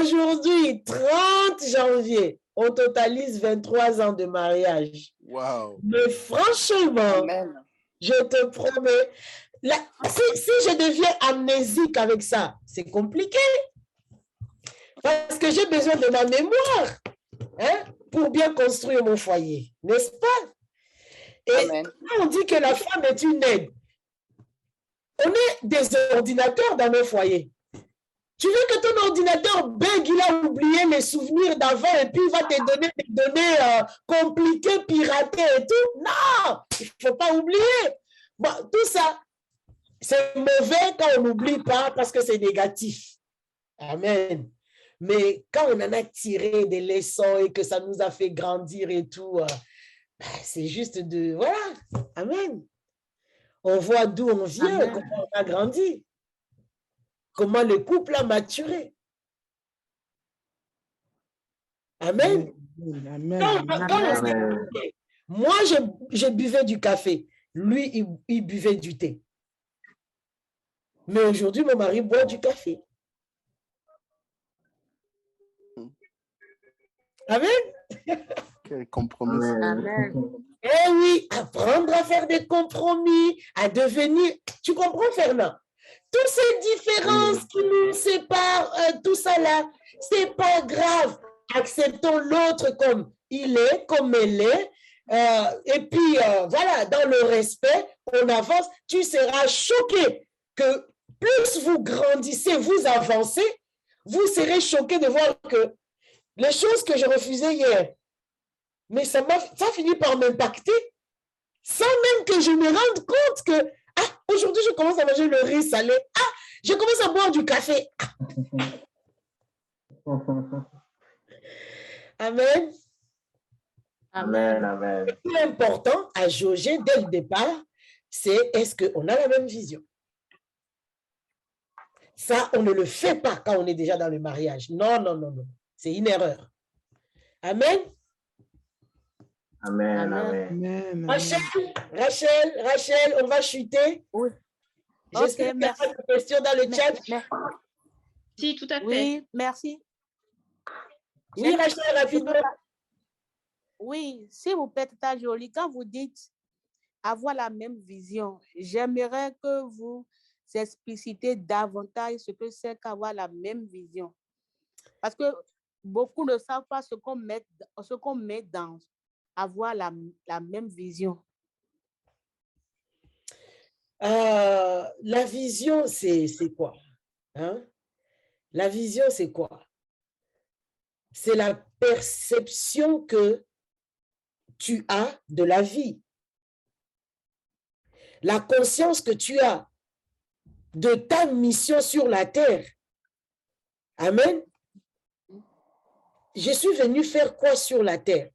Aujourd'hui, 30 janvier, on totalise 23 ans de mariage. Wow. Mais franchement, je te promets, si je deviens amnésique avec ça, c'est compliqué. Parce que j'ai besoin de ma mémoire, hein, pour bien construire mon foyer, n'est-ce pas? Et quand on dit que la femme est une aide, on est des ordinateurs dans nos foyers. Tu veux que ton ordinateur bug, il a oublié les souvenirs d'avant et puis il va te donner des données compliquées, piratées et tout? Non, il ne faut pas oublier. Bon, tout ça, c'est mauvais quand on n'oublie pas parce que c'est négatif. Amen. Mais quand on en a tiré des leçons et que ça nous a fait grandir et tout, c'est juste de... Voilà. Amen. On voit d'où on vient, Amen. Comment on a grandi. Comment le couple a maturé. Amen. Amen. Amen. Moi, je buvais du café. Lui, il buvait du thé. Mais aujourd'hui, mon mari boit du café. Amen. Quel compromis. Amen. Eh oui, apprendre à faire des compromis, à devenir... Tu comprends, Fernand? Toutes ces différences qui nous séparent, tout ça là, c'est pas grave. Acceptons l'autre comme il est, comme elle est. Et puis, voilà, dans le respect, on avance. Tu seras choqué que plus vous grandissez, vous avancez, vous serez choqué de voir que les choses que je refusais hier, mais ça finit par m'impacter sans même que je me rende compte que aujourd'hui, je commence à manger le riz salé. Je commence à boire du café. Amen. Amen, amen. Le plus important à jauger dès le départ, c'est est-ce qu'on a la même vision? Ça, on ne le fait pas quand on est déjà dans le mariage. Non, non, non, non. C'est une erreur. Amen. Amen, amen. Rachel, on va chuter. Oui. J'espère qu'il y a pas de questions dans le chat. Si, tout à fait. Oui, merci. Oui, Rachel, rapidement. Oui, s'il vous plaît, Tata Jolie, quand vous dites avoir la même vision, j'aimerais que vous explicitez davantage ce que c'est qu'avoir la même vision. Parce que beaucoup ne savent pas ce qu'on met dans avoir la même vision. La vision, c'est quoi? Hein? La vision, c'est quoi? C'est la perception que tu as de la vie. La conscience que tu as de ta mission sur la terre. Amen. Je suis venu faire quoi sur la terre?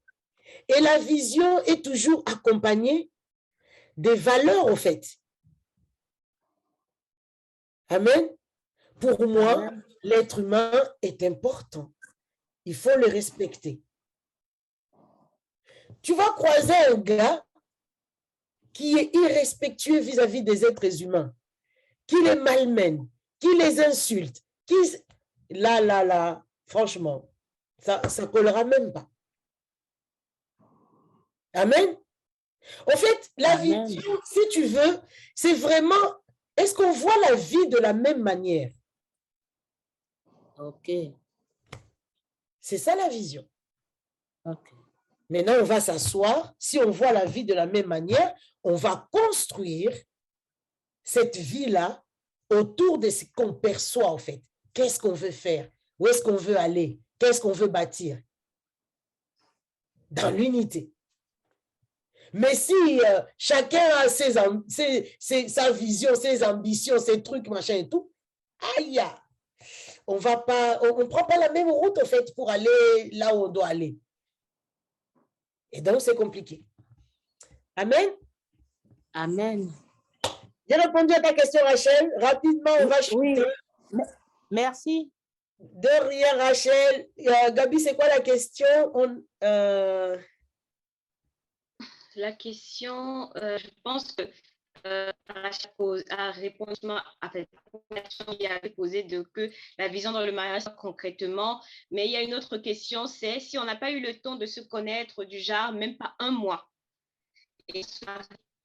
Et la vision est toujours accompagnée des valeurs, au fait. Amen. Pour moi, l'être humain est important. Il faut le respecter. Tu vas croiser un gars qui est irrespectueux vis-à-vis des êtres humains, qui les malmène, qui les insulte, qui... Là, franchement, ça ne collera même pas. Amen. En fait, la vision, si tu veux, c'est vraiment, est-ce qu'on voit la vie de la même manière? Ok. C'est ça la vision. Ok. Maintenant, on va s'asseoir. Si on voit la vie de la même manière, on va construire cette vie-là autour de ce qu'on perçoit, en fait. Qu'est-ce qu'on veut faire? Où est-ce qu'on veut aller? Qu'est-ce qu'on veut bâtir? Dans l'unité. Mais si chacun a sa vision, ses ambitions, ses trucs, machin et tout, aïe, on ne prend pas la même route, en fait, pour aller là où on doit aller. Et donc, c'est compliqué. Amen? Amen. J'ai répondu à ta question, Rachel. Rapidement, on va chuter. Oui. Merci. De rien, Rachel. Gabi, c'est quoi la question? La question, je pense que Rachel a répondu à la question qu'il avait posée de que la vision dans le mariage concrètement. Mais il y a une autre question, c'est si on n'a pas eu le temps de se connaître du genre, même pas un mois, et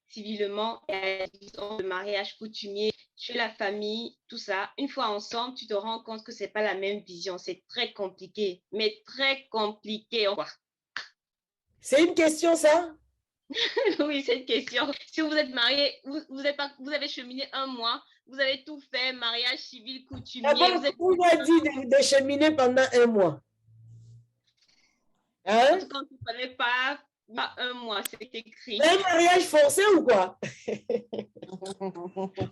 civilement, la vision de mariage coutumier, chez la famille, tout ça, une fois ensemble, tu te rends compte que c'est pas la même vision. C'est très compliqué, mais très compliqué. C'est une question, ça? Oui, c'est une question. Si vous êtes marié, vous avez cheminé un mois, vous avez tout fait, mariage civil, coutumier. On a dit de cheminer pendant un mois. Hein? En tout cas, on ne connaît pas un mois, c'est écrit. C'est un mariage forcé ou quoi?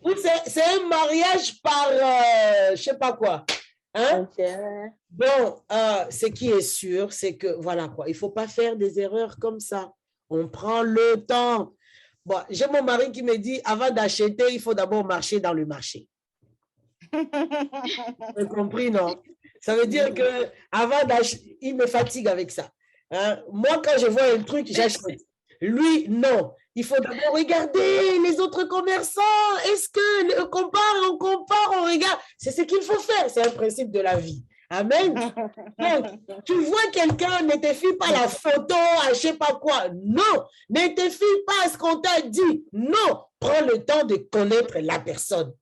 Ou c'est un mariage par je ne sais pas quoi. Hein? Okay. Bon, ce qui est sûr, c'est que voilà quoi, il ne faut pas faire des erreurs comme ça. On prend le temps. Bon, j'ai mon mari qui me dit, avant d'acheter, il faut d'abord marcher dans le marché. Vous avez compris, non? Ça veut dire que avant d'acheter, il me fatigue avec ça. Hein? Moi, quand je vois un truc, j'achète. Lui, non. Il faut d'abord regarder les autres commerçants. Est-ce que on compare, on regarde. C'est ce qu'il faut faire. C'est un principe de la vie. Amen. Donc, tu vois quelqu'un, ne te fie pas la photo, à je ne sais pas quoi. Non. Ne te fie pas à ce qu'on t'a dit. Non. Prends le temps de connaître la personne.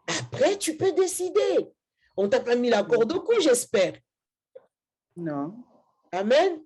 Après, tu peux décider. On ne t'a pas mis la corde au cou, j'espère. Non. Amen.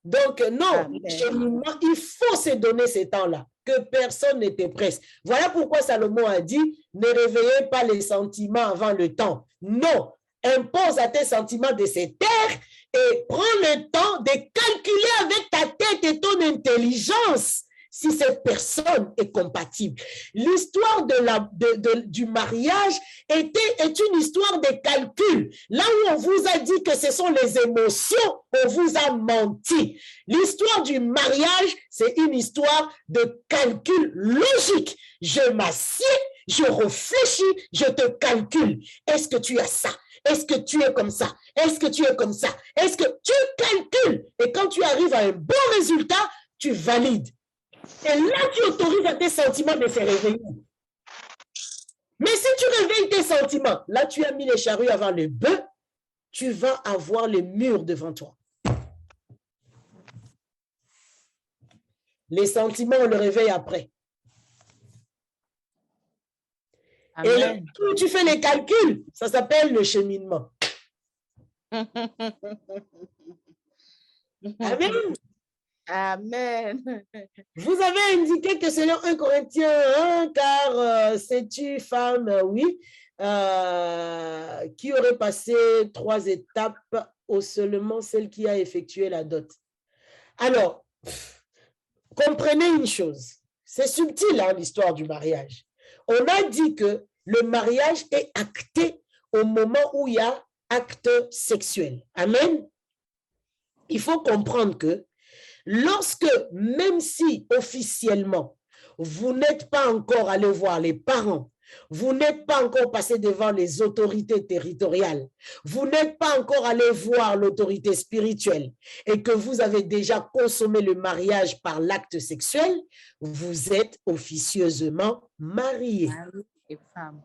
Donc, non, cheminement, il faut se donner ces temps-là, que personne ne te presse. Voilà pourquoi Salomon a dit, ne réveillez pas les sentiments avant le temps. Non, impose à tes sentiments de se taire et prends le temps de calculer avec ta tête et ton intelligence si cette personne est compatible. L'histoire du mariage est une histoire de calcul. Là où on vous a dit que ce sont les émotions, on vous a menti. L'histoire du mariage, c'est une histoire de calcul logique. Je m'assieds, je réfléchis, je te calcule. Est-ce que tu as ça? Est-ce que tu es comme ça? Est-ce que tu es comme ça? Est-ce que tu calcules? Et quand tu arrives à un bon résultat, tu valides. Et là, tu autorises à tes sentiments de se réveiller. Mais si tu réveilles tes sentiments, là, tu as mis les charrues avant le bœuf, tu vas avoir le mur devant toi. Les sentiments, on le réveille après. Amen. Et tu fais les calculs, ça s'appelle le cheminement. Amen. Amen. Vous avez indiqué que selon 1 Corinthiens 1, car sais-tu, femme, oui, qui aurait passé 3 étapes au seulement celle qui a effectué la dot. Alors, comprenez une chose. C'est subtil, hein, l'histoire du mariage. On a dit que le mariage est acté au moment où il y a acte sexuel. Amen. Il faut comprendre que lorsque, même si officiellement, vous n'êtes pas encore allé voir les parents, vous n'êtes pas encore passé devant les autorités territoriales, vous n'êtes pas encore allé voir l'autorité spirituelle et que vous avez déjà consommé le mariage par l'acte sexuel, vous êtes officieusement mariés. Mari et femme.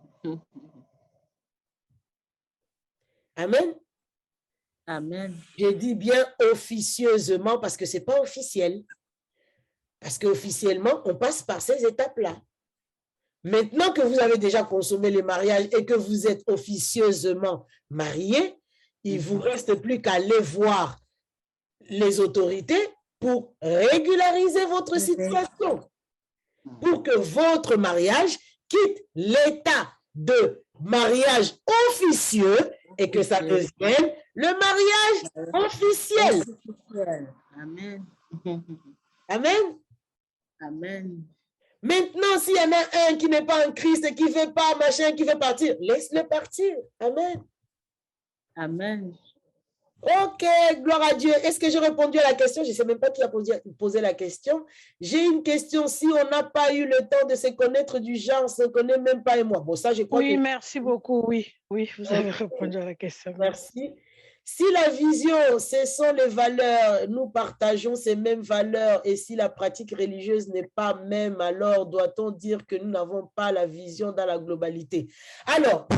Amen. Amen. J'ai dit bien officieusement parce que ce n'est pas officiel. Parce qu'officiellement, on passe par ces étapes-là. Maintenant que vous avez déjà consommé le mariage et que vous êtes officieusement mariés, il ne vous reste plus qu'à aller voir les autorités pour régulariser votre situation. Pour que votre mariage quitte l'état de mariage officieux et que ça devienne le mariage officiel. Amen. Amen. Amen. Maintenant, s'il y en a un qui n'est pas en Christ et qui ne veut pas, machin, qui veut partir, laisse-le partir. Amen. Amen. Ok, gloire à Dieu. Est-ce que j'ai répondu à la question? Je ne sais même pas qui a posé la question. J'ai une question. Si on n'a pas eu le temps de se connaître du genre, on ne se connaît même pas et moi. Bon, ça, je crois Oui, que... merci beaucoup. Oui, oui, vous avez répondu à la question. Merci. Si la vision, ce sont les valeurs, nous partageons ces mêmes valeurs et si la pratique religieuse n'est pas même, alors doit-on dire que nous n'avons pas la vision dans la globalité? Alors,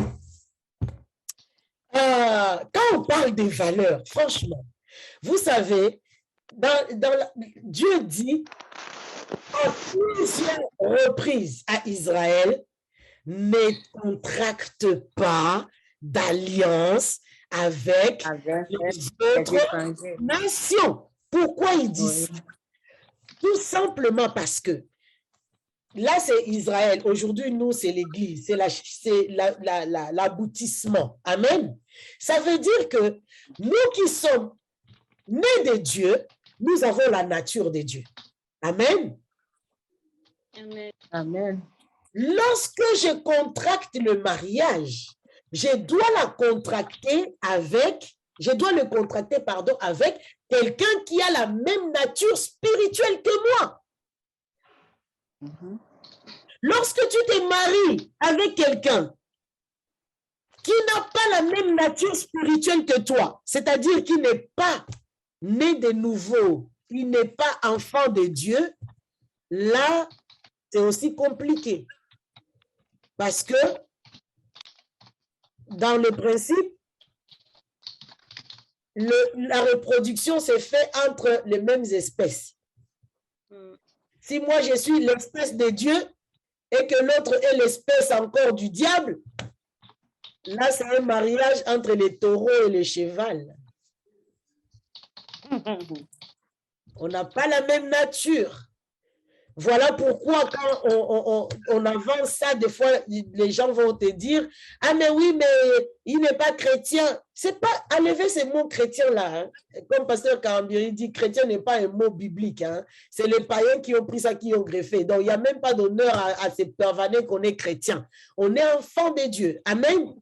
quand on parle des valeurs, franchement, vous savez, Dieu dit en plusieurs reprises à Israël, ne contracte pas d'alliance avec les autres nations. Pourquoi il dit ça? Tout simplement parce que là, c'est Israël. Aujourd'hui, nous, c'est l'Église. C'est l'aboutissement. Amen. Ça veut dire que nous qui sommes nés de Dieu, nous avons la nature de Dieu. Amen. Amen. Amen. Lorsque je contracte le mariage, je dois le contracter avec quelqu'un qui a la même nature spirituelle que moi. Lorsque tu te maries avec quelqu'un qui n'a pas la même nature spirituelle que toi, c'est-à-dire qui n'est pas né de nouveau, qui n'est pas enfant de Dieu, là, c'est aussi compliqué. Parce que dans le principe, la reproduction se fait entre les mêmes espèces. Si moi je suis l'espèce de Dieu et que l'autre est l'espèce encore du diable, là c'est un mariage entre les taureaux et les chevals. On n'a pas la même nature. Voilà pourquoi quand on avance ça, des fois, les gens vont te dire « Ah, mais oui, mais il n'est pas chrétien. » C'est pas enlever ce mot chrétien-là. Hein. Comme Pasteur Karambiri dit, chrétien n'est pas un mot biblique. Hein. C'est les païens qui ont pris ça, qui ont greffé. Donc, il n'y a même pas d'honneur à ces pervanés qu'on est chrétien. On est enfant de Dieu. Amen.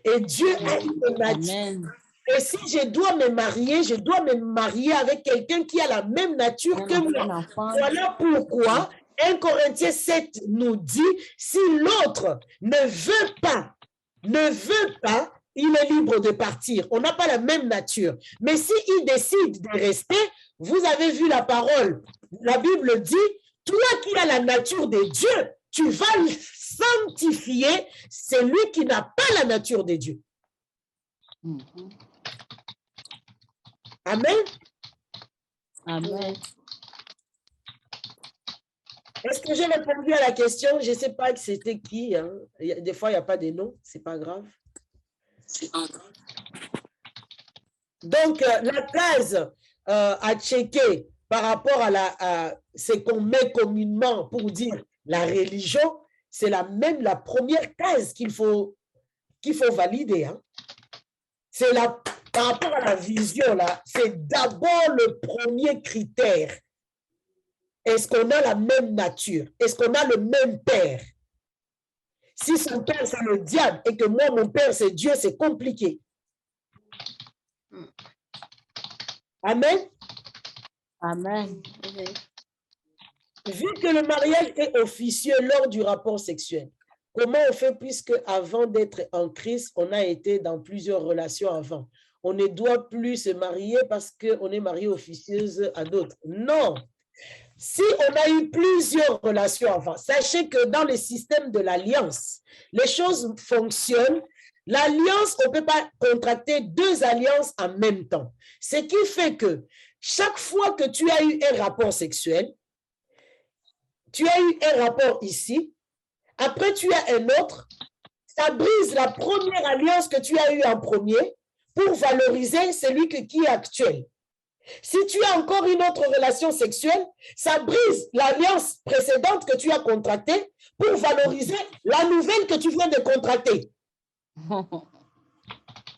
Et Dieu a une nature. Amen. Et si je dois me marier, je dois me marier avec quelqu'un qui a la même nature que moi. Voilà pourquoi 1 Corinthiens 7 nous dit, si l'autre ne veut pas, il est libre de partir. On n'a pas la même nature. Mais s'il décide de rester, vous avez vu la parole. La Bible dit, toi qui as la nature de Dieu, tu vas sanctifier celui qui n'a pas la nature de Dieu. Amen. Amen. Est-ce que j'ai répondu à la question? Je ne sais pas que c'était qui. Hein. Des fois, il n'y a pas de nom. Ce n'est pas grave. Donc, la case à checker par rapport à ce qu'on met communément pour dire la religion, c'est la première case qu'il faut valider. Hein. C'est par rapport à la vision, là, c'est d'abord le premier critère. Est-ce qu'on a la même nature? Est-ce qu'on a le même père? Si son père, c'est le diable et que moi, mon père, c'est Dieu, c'est compliqué. Amen. Amen. Vu que le mariage est officieux lors du rapport sexuel, comment on fait puisque avant d'être en Christ, on a été dans plusieurs relations avant? On ne doit plus se marier parce qu'on est marié officieuse à d'autres. Non. Si on a eu plusieurs relations avant, sachez que dans le système de l'alliance, les choses fonctionnent. L'alliance, on ne peut pas contracter deux alliances en même temps. Ce qui fait que chaque fois que tu as eu un rapport sexuel, tu as eu un rapport ici, après tu as un autre, ça brise la première alliance que tu as eue en premier pour valoriser celui qui est actuel. Si tu as encore une autre relation sexuelle, ça brise l'alliance précédente que tu as contractée pour valoriser la nouvelle que tu viens de contracter.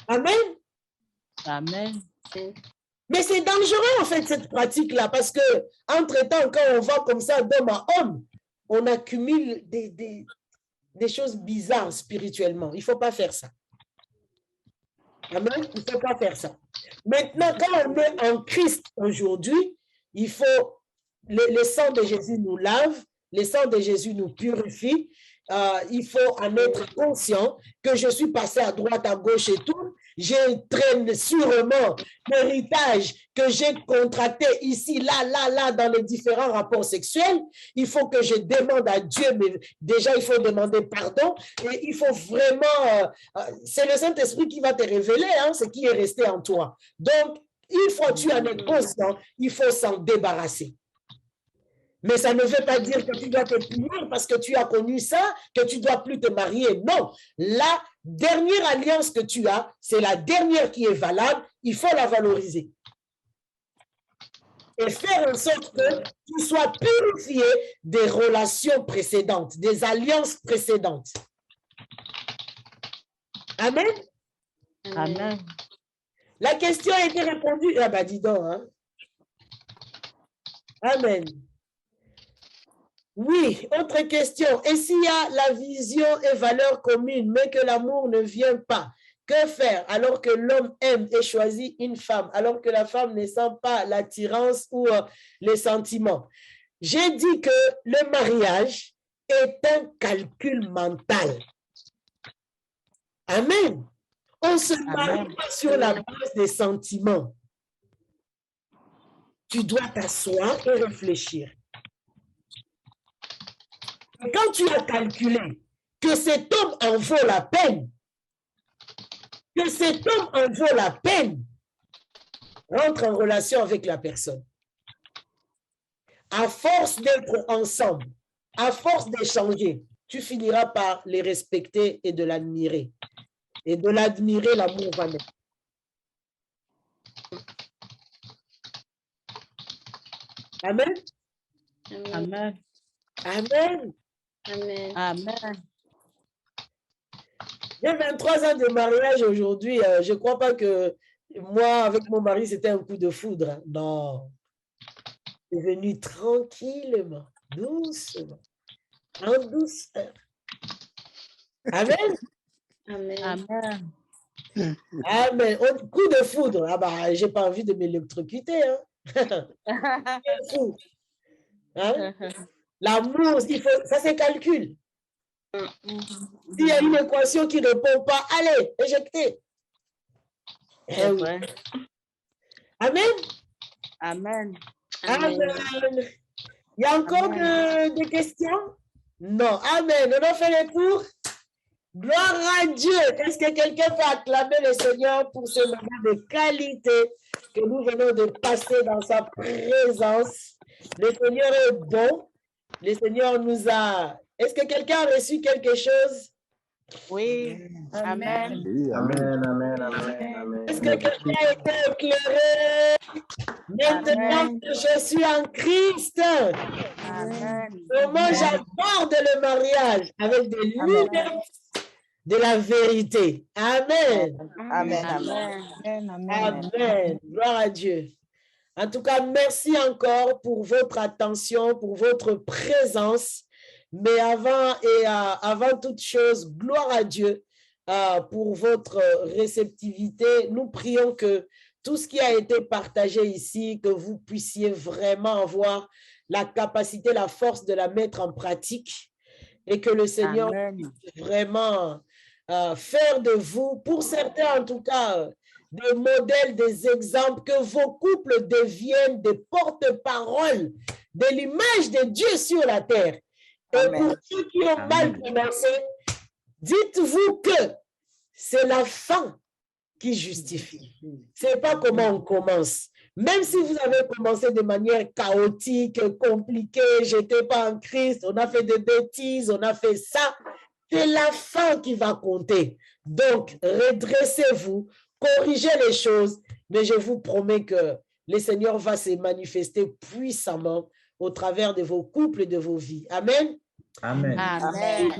Amen. Amen. Mais c'est dangereux en fait cette pratique-là parce que entre-temps, quand on va comme ça d'homme à homme, on accumule des choses bizarres spirituellement. Il ne faut pas faire ça. Amen. Il ne faut pas faire ça. Maintenant, quand on est en Christ aujourd'hui, il faut, le sang de Jésus nous lave, le sang de Jésus nous purifie. Il faut en être conscient que je suis passé à droite, à gauche et tout. J'entraîne sûrement l'héritage que j'ai contracté ici, là, dans les différents rapports sexuels. Il faut que je demande à Dieu, mais déjà il faut demander pardon et il faut vraiment, c'est le Saint-Esprit qui va te révéler ce qui est resté en toi. Donc, une fois que tu en es conscient, il faut s'en débarrasser. Mais ça ne veut pas dire que tu dois te punir parce que tu as connu ça, que tu ne dois plus te marier. Non, la dernière alliance que tu as, c'est la dernière qui est valable, il faut la valoriser. Et faire en sorte que tu sois purifié des relations précédentes, des alliances précédentes. Amen? Amen. La question a été répondue. Ah ben dis donc, hein? Amen. Oui, autre question. Et s'il y a la vision et valeurs communes, mais que l'amour ne vient pas, que faire alors que l'homme aime et choisit une femme, alors que la femme ne sent pas l'attirance ou les sentiments? J'ai dit que le mariage est un calcul mental. Amen. On se marie pas sur la base des sentiments. Tu dois t'asseoir et réfléchir. Quand tu as calculé que cet homme en vaut la peine, rentre en relation avec la personne. À force d'être ensemble, à force d'échanger, tu finiras par les respecter et de l'admirer. Et de l'admirer, l'amour va naître. Amen. Amen. Amen. Amen. Amen. J'ai 23 ans de mariage aujourd'hui. Je ne crois pas que moi, avec mon mari, c'était un coup de foudre. Non. C'est venu tranquillement, doucement, en douceur. Amen. Amen. Amen. Amen. Coup de foudre. Ah bah, j'ai pas envie de m'électrocuter. Hein? Fou. Hein? L'amour, ça c'est calcul. S'il y a une équation qui ne répond pas, allez, éjectez. Oui. Amen. Amen. Amen. Il y a encore des questions? Non. Amen. On a fait le tour. Gloire à Dieu. Est-ce que quelqu'un peut acclamer le Seigneur pour ce moment de qualité que nous venons de passer dans sa présence? Le Seigneur est bon. Le Seigneur nous a... Est-ce que quelqu'un a reçu quelque chose? Oui. Amen. Oui, amen, amen, amen, amen. Est-ce que quelqu'un a été éclairé? Maintenant que je suis en Christ. Amen. Comment j'aborde le mariage avec des lunettes de la vérité. Amen. Amen. Amen. Gloire à Dieu. En tout cas, merci encore pour votre attention, pour votre présence. Mais avant toute chose, gloire à Dieu pour votre réceptivité. Nous prions que tout ce qui a été partagé ici, que vous puissiez vraiment avoir la capacité, la force de la mettre en pratique et que le Seigneur puisse vraiment faire de vous, pour certains en tout cas, des modèles, des exemples, que vos couples deviennent des porte-paroles de l'image de Dieu sur la terre. Et pour ceux qui ont mal commencé, dites-vous que c'est la fin qui justifie. Ce n'est pas comment on commence. Même si vous avez commencé de manière chaotique, compliquée, j'étais pas en Christ, on a fait des bêtises, on a fait ça, c'est la fin qui va compter. Donc, redressez-vous, corrigez les choses, mais je vous promets que le Seigneur va se manifester puissamment au travers de vos couples et de vos vies. Amen. Amen. Amen.